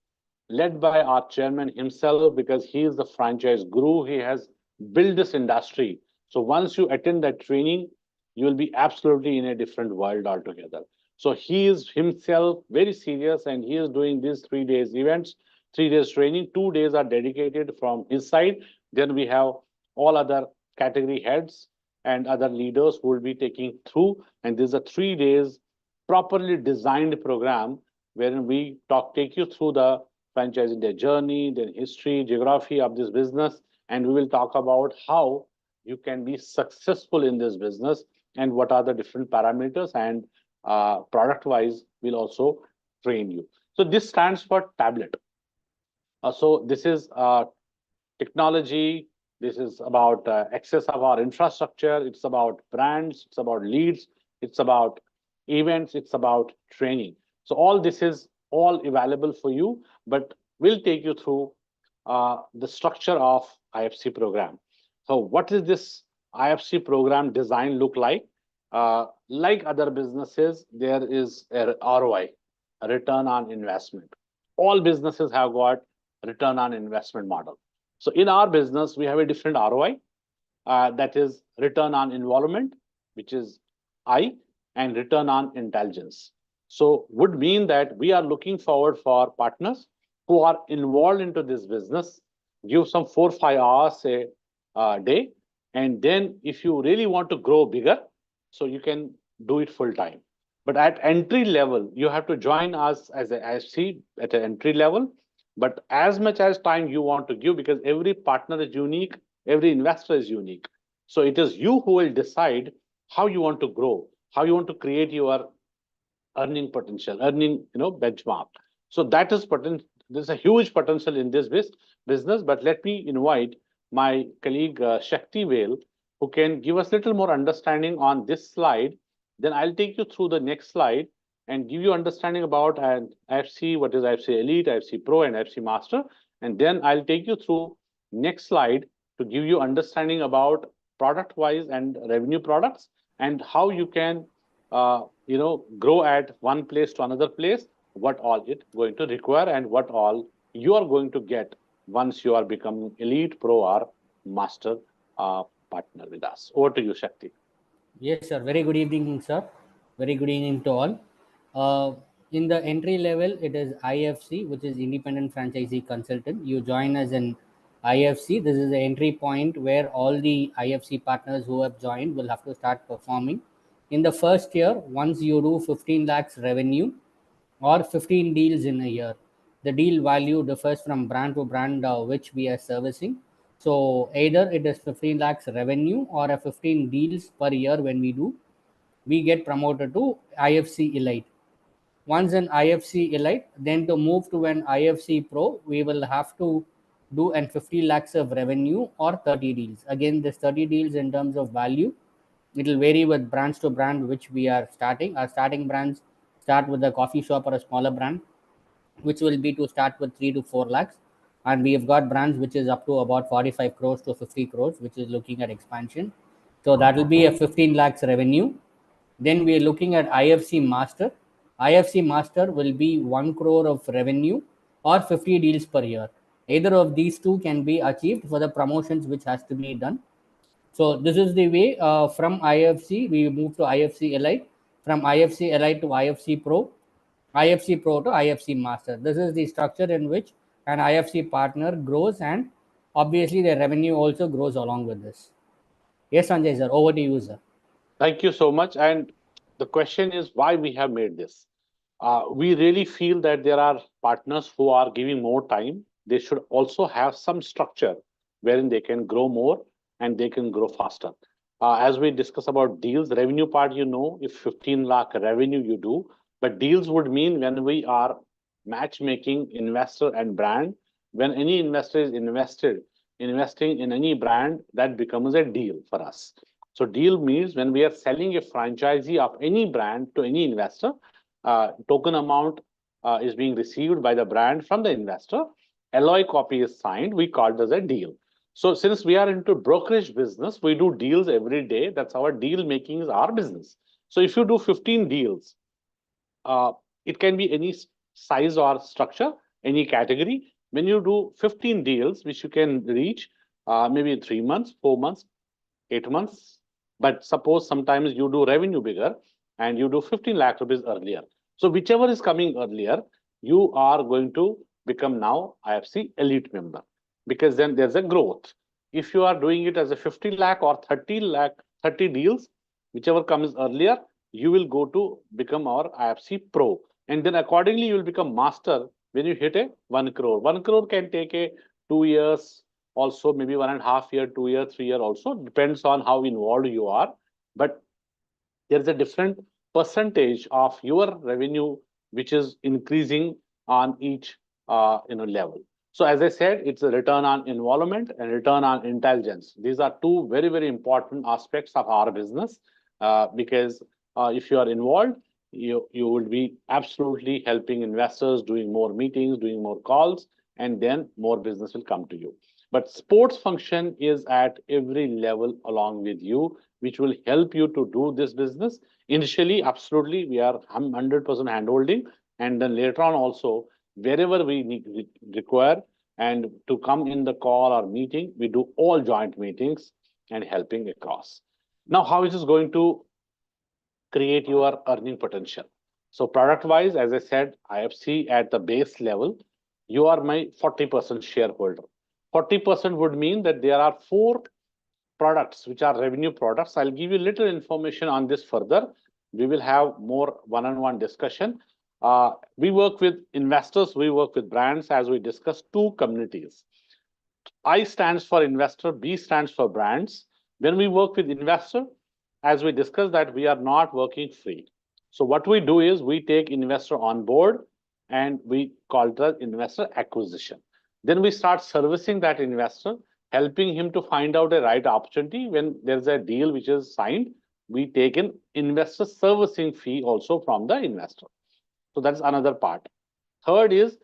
S1: led by our chairman himself, because he is the franchise guru. He has built this industry. So once you attend that training, you will be absolutely in a different world altogether. So he is himself very serious, and he is doing these 3 days events 3 days training, 2 days are dedicated from his side. Then we have all other category heads and other leaders who will be taking through. And this is a 3 days properly designed program wherein we take you through the franchising, their journey, their history, geography of this business, and we will talk about how you can be successful in this business and what are the different parameters, and product wise we'll also train you. So this stands for tablet. So this is technology. This is about access of our infrastructure. It's about brands. It's about leads. It's about events. It's about training. So all this is all available for you, but we'll take you through the structure of IFC program. So what is this IFC program design look like? Like other businesses, there is a ROI, a return on investment. All businesses have got return on investment model. So in our business, we have a different ROI, that is return on involvement, which is I, and return on intelligence. So would mean that we are looking forward for partners who are involved into this business, give some 4-5 hours a day, and then if you really want to grow bigger, so you can do it full time. But at entry level, you have to join us as a IFC at an entry level. But as much as time you want to give, because every partner is unique, every investor is unique. So it is you who will decide how you want to grow, how you want to create your earning potential, earning benchmark. So that is potential. There's a huge potential in this business. But let me invite my colleague Shakti Vail, who can give us a little more understanding on this slide. Then I'll take you through the next slide and give you understanding about an IFC, what is IFC Elite, IFC Pro, and IFC Master. And then I'll take you through next slide to give you understanding about product wise and revenue products, and how you can grow at one place to another place, what all it going to require, and what all you are going to get once you are becoming Elite, Pro, or Master partner with us. Over to you, Shakti.
S3: Yes, sir. Very good evening, sir. Very good evening to all. In the entry level, it is IFC, which is Independent Franchisee Consultant. You join as an IFC. This is the entry point where all the IFC partners who have joined will have to start performing. In the first year, once you do 15 lakhs revenue or 15 deals in a year, the deal value differs from brand to brand which we are servicing. So either it is 15 lakhs revenue or a 15 deals per year. When we do, we get promoted to IFC Elite. Once an IFC Elite, then to move to an IFC Pro, we will have to do an 50 lakhs of revenue or 30 deals. Again, this 30 deals in terms of value, it will vary with brands to brand which we are starting. Our starting brands start with a coffee shop or a smaller brand, which will be to start with 3 to 4 lakhs. And we have got brands which is up to about 45 crores to 50 crores, which is looking at expansion. So that will be a 15 lakhs revenue. Then we are looking at IFC Master. IFC Master will be 1 crore of revenue or 50 deals per year. Either of these two can be achieved for the promotions which has to be done. So this is the way from IFC, we move to IFC Elite, from IFC Elite to IFC Pro, IFC Pro to IFC Master. This is the structure in which an IFC partner grows, and obviously the revenue also grows along with this. Yes, Sanjay sir, over to you, sir.
S1: Thank you so much. And the question is why we have made this. We really feel that there are partners who are giving more time. They should also have some structure wherein they can grow more and they can grow faster. As we discuss about deals, revenue part, if 15 lakh revenue you do, but deals would mean when we are matchmaking investor and brand, when any investor is investing in any brand, that becomes a deal for us. So deal means when we are selling a franchisee of any brand to any investor, token amount is being received by the brand from the investor, LOI copy is signed, we call it as a deal. So since we are into brokerage business, we do deals every day. That's our deal making is our business. So if you do 15 deals, it can be any size or structure, any category. When you do 15 deals, which you can reach maybe in 3 months, 4 months, 8 months. But suppose sometimes you do revenue bigger and you do 15 lakh rupees earlier. So whichever is coming earlier, you are going to become now IFC elite member, because then there's a growth. If you are doing it as a 50 lakh or 30 lakh, 30 deals, whichever comes earlier, you will go to become our IFC pro. And then accordingly, you will become master when you hit a 1 crore. 1 crore can take a 2 years, also maybe 1.5 year, 2 year, 3 year also, depends on how involved you are. But there's a different percentage of your revenue which is increasing on each level. So as I said, it's a return on involvement and return on intelligence. These are two very, very important aspects of our business, because if you are involved, you will be absolutely helping investors, doing more meetings, doing more calls, and then more business will come to you. But sports function is at every level along with you, which will help you to do this business. Initially, absolutely, we are 100% handholding, and then later on also, wherever we require and to come in the call or meeting, we do all joint meetings and helping across. Now, how is this going to create your earning potential? So product wise, as I said, IFC at the base level, you are my 40% shareholder. 40% would mean that there are 4 products which are revenue products. I'll give you little information on this further. We will have more one-on-one discussion. We work with investors, we work with brands, as we discussed, 2 communities. I stands for investor, B stands for brands. When we work with investor, as we discussed, that we are not working free. So what we do is we take investor on board and we call it as investor acquisition. Then we start servicing that investor, helping him to find out a right opportunity. When there's a deal which is signed, we take an investor servicing fee also from the investor. So that's another part. Third is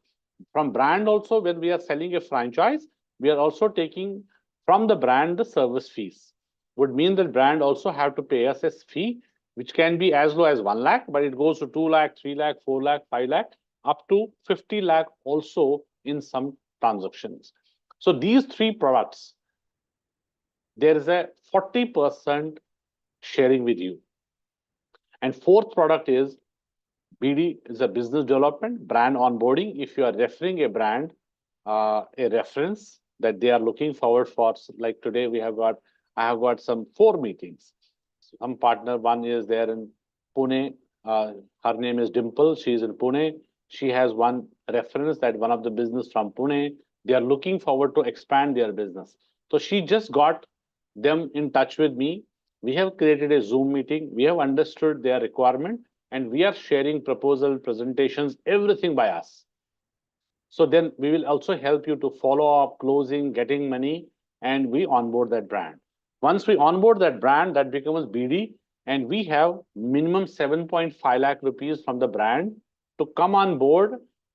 S1: from brand also, when we are selling a franchise, we are also taking from the brand the service fees. Would mean that brand also have to pay us a fee, which can be as low as 1 lakh, but it goes to 2 lakh, 3 lakh, 4 lakh, 5 lakh, up to 50 lakh also in some transactions. So these 3 products, there is a 40% sharing with you. And 4th product is BD, is a business development, brand onboarding. If you are referring a brand, a reference that they are looking forward for, like today I have got some 4 meetings. Some partner, one is there in Pune. Her name is Dimple. She is in Pune. She has one reference that one of the business from Pune. They are looking forward to expand their business. So she just got them in touch with me. We have created a Zoom meeting. We have understood their requirement, and we are sharing proposal, presentations, everything by us. So then we will also help you to follow up, closing, getting money, and we onboard that brand. Once we onboard that brand, that becomes BD, and we have minimum 7.5 lakh rupees from the brand to come on board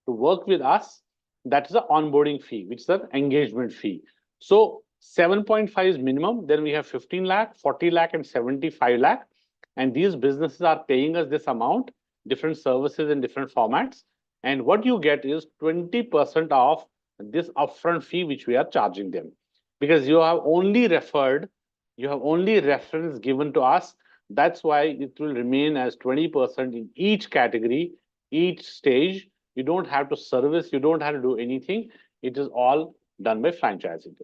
S1: to work with us. That is the onboarding fee, which is an engagement fee. So 7.5 is minimum. Then we have 15 lakh, 40 lakh, and 75 lakh. And these businesses are paying us this amount, different services in different formats. And what you get is 20% of this upfront fee, which we are charging them. Because you have only referred, you have only reference given to us. That's why it will remain as 20% in each category, each stage. You don't have to service, you don't have to do anything. It is all done by franchising.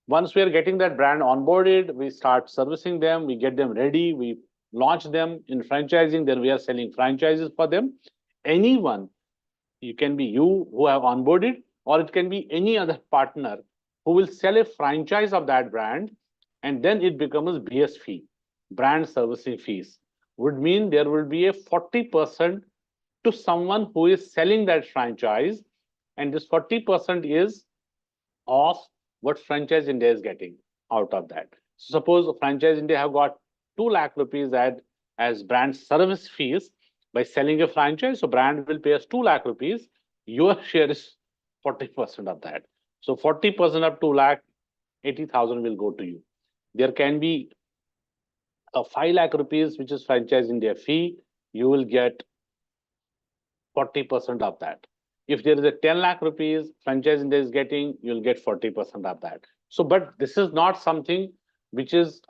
S1: Once we are getting that brand onboarded, we start servicing them, we get them ready, we launch them in franchising, then we are selling franchises for them. Anyone, it can be you who have onboarded, or it can be any other partner who will sell a franchise of that brand, and then it becomes BS fee, brand servicing fees. Would mean there will be a 40% to someone who is selling that franchise, and this 40% is of what Franchise India is getting out of that. So suppose Franchise India have got 2 lakh rupees as brand service fees by selling a franchise. So brand will pay us 2 lakh rupees. Your share is 40% of that. So 40% of 2 lakh, 80,000 will go to you. There can be a 5 lakh rupees, which is Franchise India fee. You will get 40% of that. If there is a 10 lakh rupees Franchise India is getting, you'll get 40% of that. So, but this is not something which is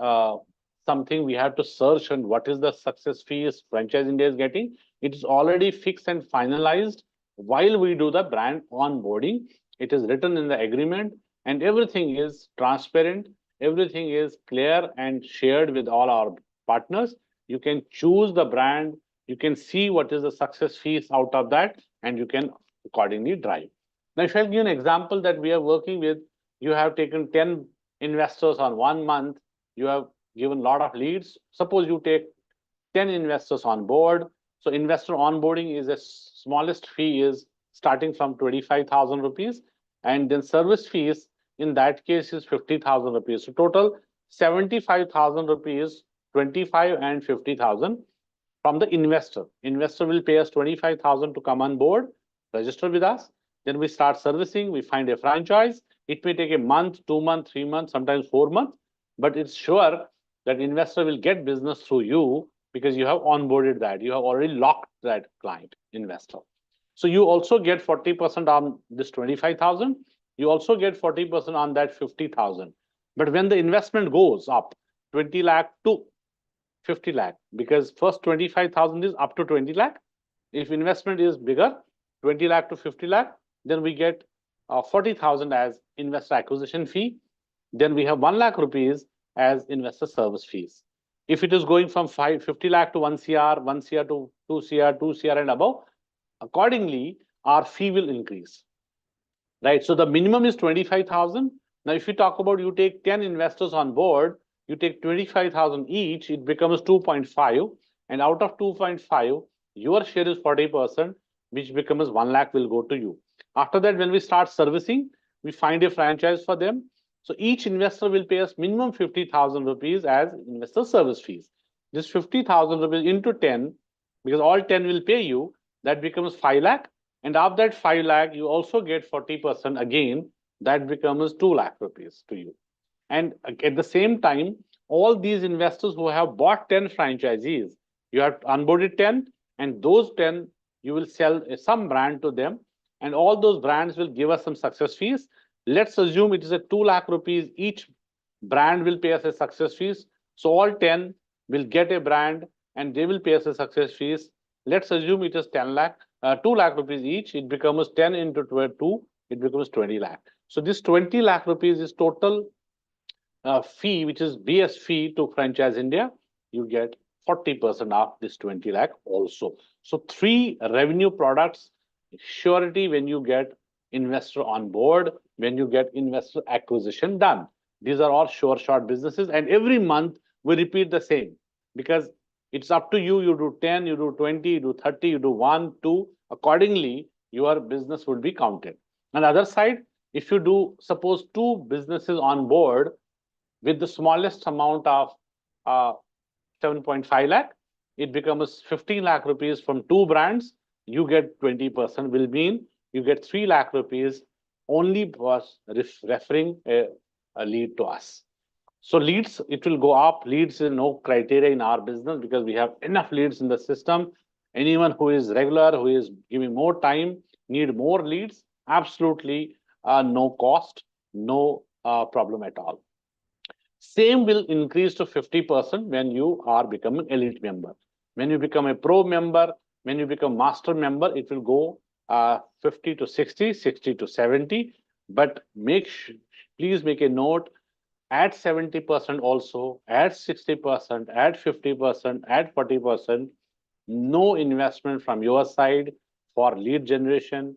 S1: something we have to search and what is the success fees Franchise India is getting. It is already fixed and finalized while we do the brand onboarding. It is written in the agreement, and everything is transparent, everything is clear and shared with all our partners. You can choose the brand, you can see what is the success fees out of that, and you can accordingly drive. Now, if I give you an example that we are working with, you have taken 10 investors on 1 month, you have given a lot of leads. Suppose you take 10 investors on board. So investor onboarding is the smallest fee is starting from 25,000 rupees, and then service fees in that case is 50,000 rupees. So total 75,000 rupees, 25 and 50,000 from the investor. Investor will pay us 25,000 to come on board, register with us. Then we start servicing, we find a franchise. It may take a month, 2 months, 3 months, sometimes 4 months, but it's sure that investor will get business through you because you have onboarded that. You have already locked that client, investor. So you also get 40% on this 25,000. You also get 40% on that 50,000. But when the investment goes up 20 lakh to 50 lakh, because first 25,000 is up to 20 lakh. If investment is bigger, 20 lakh to 50 lakh, then we get 40,000 as investor acquisition fee. Then we have 1 lakh rupees as investor service fees. If it is going from 50 lakh to 1 CR, 1 CR to 2 CR, 2 CR and above, accordingly, our fee will increase. Right. So the minimum is 25,000. Now, if you talk about you take 10 investors on board, you take 25,000 each, it becomes 2.5. And out of 2.5, your share is 40%, which becomes 1 lakh will go to you. After that, when we start servicing, we find a franchise for them. So each investor will pay us minimum 50,000 rupees as investor service fees. This 50,000 rupees into 10, because all 10 will pay you, that becomes 5 lakh. And of that 5 lakh, you also get 40% again, that becomes 2 lakh rupees to you. And at the same time, all these investors who have bought 10 franchisees, you have onboarded 10, and those 10, you will sell some brand to them, and all those brands will give us some success fees. Let's assume it is a 2 lakh rupees each brand will pay us a success fees. So all 10 will get a brand and they will pay us a success fees. Let's assume it is 10 lakh, 2 lakh rupees each. It becomes 10 into 2, it becomes 20 lakh. So this 20 lakh rupees is total fee, which is BS fee to Franchise India. You get 40% of this 20 lakh also. So 3 revenue products, surety when you get investor on board, when you get investor acquisition done. These are all sure shot businesses, and every month we repeat the same because it's up to you. You do 10, you do 20, you do 30, you do 1, 2. Accordingly, your business will be counted. On the other side, if you do suppose 2 businesses on board with the smallest amount of 7.5 lakh, it becomes 15 lakh rupees from 2 brands. You get 20%, will mean you get 3 lakh rupees only for referring a lead to us. So leads, it will go up. Leads is no criteria in our business because we have enough leads in the system. Anyone who is regular, who is giving more time, need more leads, absolutely no cost, no problem at all. Same will increase to 50% when you are becoming elite member. When you become a pro member, when you become master member, it will go 50 to 60, 60 to 70. But please make a note, add 70% also, add 60%, add 50%, add 40%. No investment from your side for lead generation,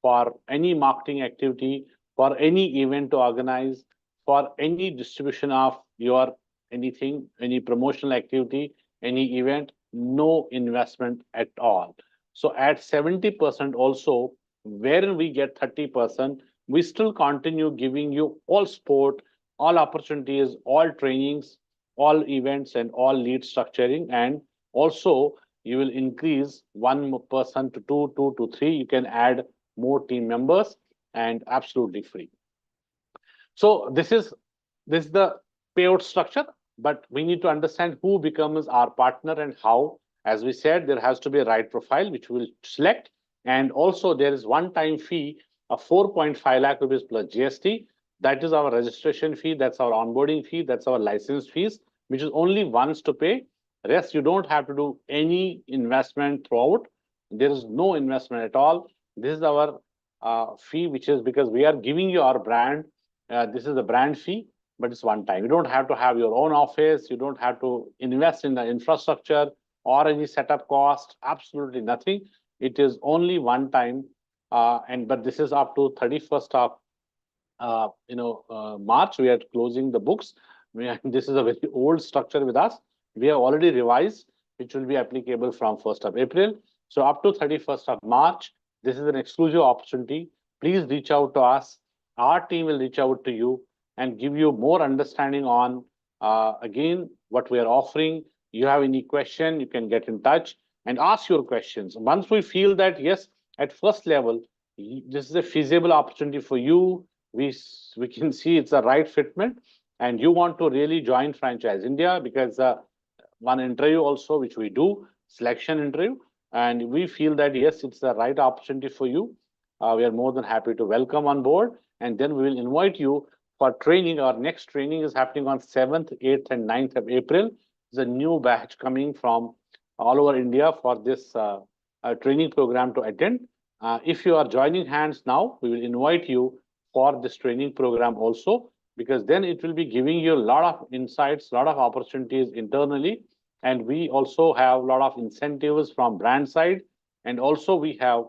S1: for any marketing activity, for any event to organize, for any distribution of your anything, any promotional activity, any event, no investment at all. So at 70% also, wherein we get 30%, we still continue giving you all support, all opportunities, all trainings, all events, and all lead structuring. And also, you will increase 1 person to 2, 2 to 3. You can add more team members and absolutely free. So this is the payout structure, but we need to understand who becomes our partner and how. As we said, there has to be a right profile, which we'll select. And also there is one-time fee of 4.5 lakh rupees plus GST. That is our registration fee. That's our onboarding fee. That's our license fees, which is only once to pay. Rest, you don't have to do any investment throughout. There is no investment at all. This is our fee, which is because we are giving you our brand. This is the brand fee, but it's one time. You don't have to have your own office. You don't have to invest in the infrastructure or any setup cost. Absolutely nothing. It is only one time. But this is up to 31st of March. We are closing the books. This is a very old structure with us. We have already revised, which will be applicable from 1st of April. So up to 31st of March, this is an exclusive opportunity. Please reach out to us. Our team will reach out to you and give you more understanding on, again, what we are offering. You have any question, you can get in touch and ask your questions. Once we feel that, yes, at first level, this is a feasible opportunity for you, we can see it's a right fitment, and you want to really join Franchise India, because one interview also, which we do, selection interview, and we feel that, yes, it's the right opportunity for you. We are more than happy to welcome on board, and then we will invite you for training. Our next training is happening on 7th, 8th, and 9th of April. There's a new batch coming from all over India for this training program to attend. If you are joining hands now, we will invite you for this training program also, because then it will be giving you a lot of insights, a lot of opportunities internally. And we also have a lot of incentives from brand side. And also we have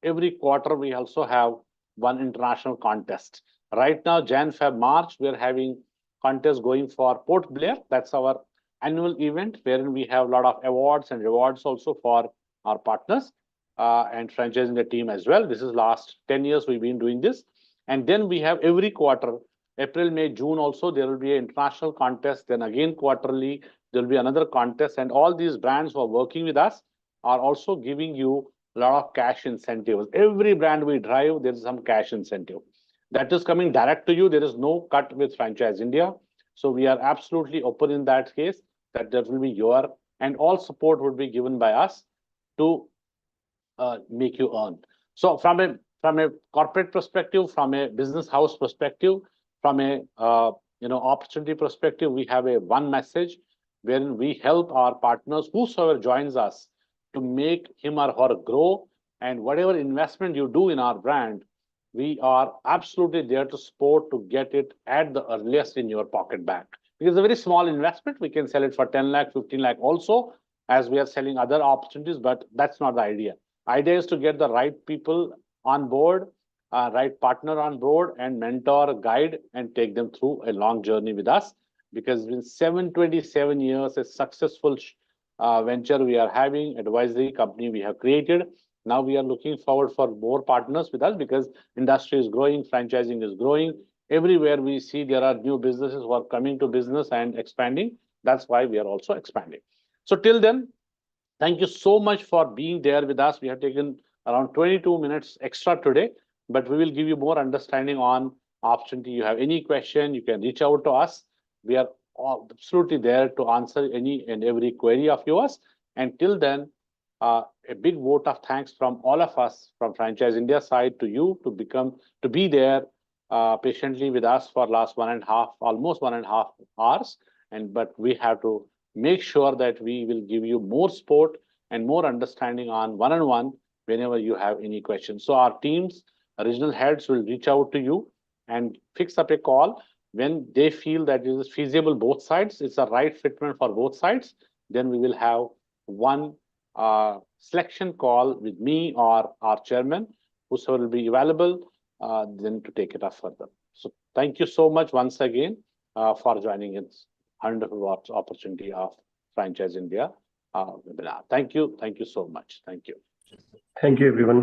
S1: every quarter, we also have one international contest. Right now, Jan, Feb, March, we're having contests going for Port Blair. That's our annual event, wherein we have a lot of awards and rewards also for our partners and franchising the team as well. This is last 10 years we've been doing this. And then we have every quarter, April, May, June also, there will be an international contest. Then again, quarterly, there will be another contest. And all these brands who are working with us are also giving you a lot of cash incentives. Every brand we drive, there is some cash incentive. That is coming direct to you. There is no cut with Franchise India. So we are absolutely open in that case, that there will be your, and all support would be given by us to make you earn. So from a corporate perspective, from a business house perspective, from a opportunity perspective, we have a one message wherein we help our partners, whosoever joins us, to make him or her grow. And whatever investment you do in our brand, we are absolutely there to support to get it at the earliest in your pocket back. Because it's a very small investment. We can sell it for 10 lakh, 15 lakh also, as we are selling other opportunities, but that's not the idea. Idea is to get the right people on board, right partner on board, and mentor, guide, and take them through a long journey with us. Because in 727 years, a successful venture we are having, advisory company we have created. Now we are looking forward for more partners with us, because industry is growing, franchising is growing. Everywhere we see there are new businesses who are coming to business and expanding. That's why we are also expanding. So till then, thank you so much for being there with us. We have taken around 22 minutes extra today, but we will give you more understanding on opportunity. You have any question, you can reach out to us. We are absolutely there to answer any and every query of yours. And till then, a big vote of thanks from all of us from Franchise India side to you to be there patiently with us for last almost 1.5 hours. But we have to make sure that we will give you more support and more understanding on one-on-one whenever you have any questions. So our teams, regional heads will reach out to you and fix up a call when they feel that it is feasible both sides. It's a right fitment for both sides. Then we will have one selection call with me or our chairman, whosoever will be available, then to take it up further. So thank you so much once again for joining in wonderful opportunity of Franchise India webinar. Thank you so much. Thank you.
S4: Thank you, everyone.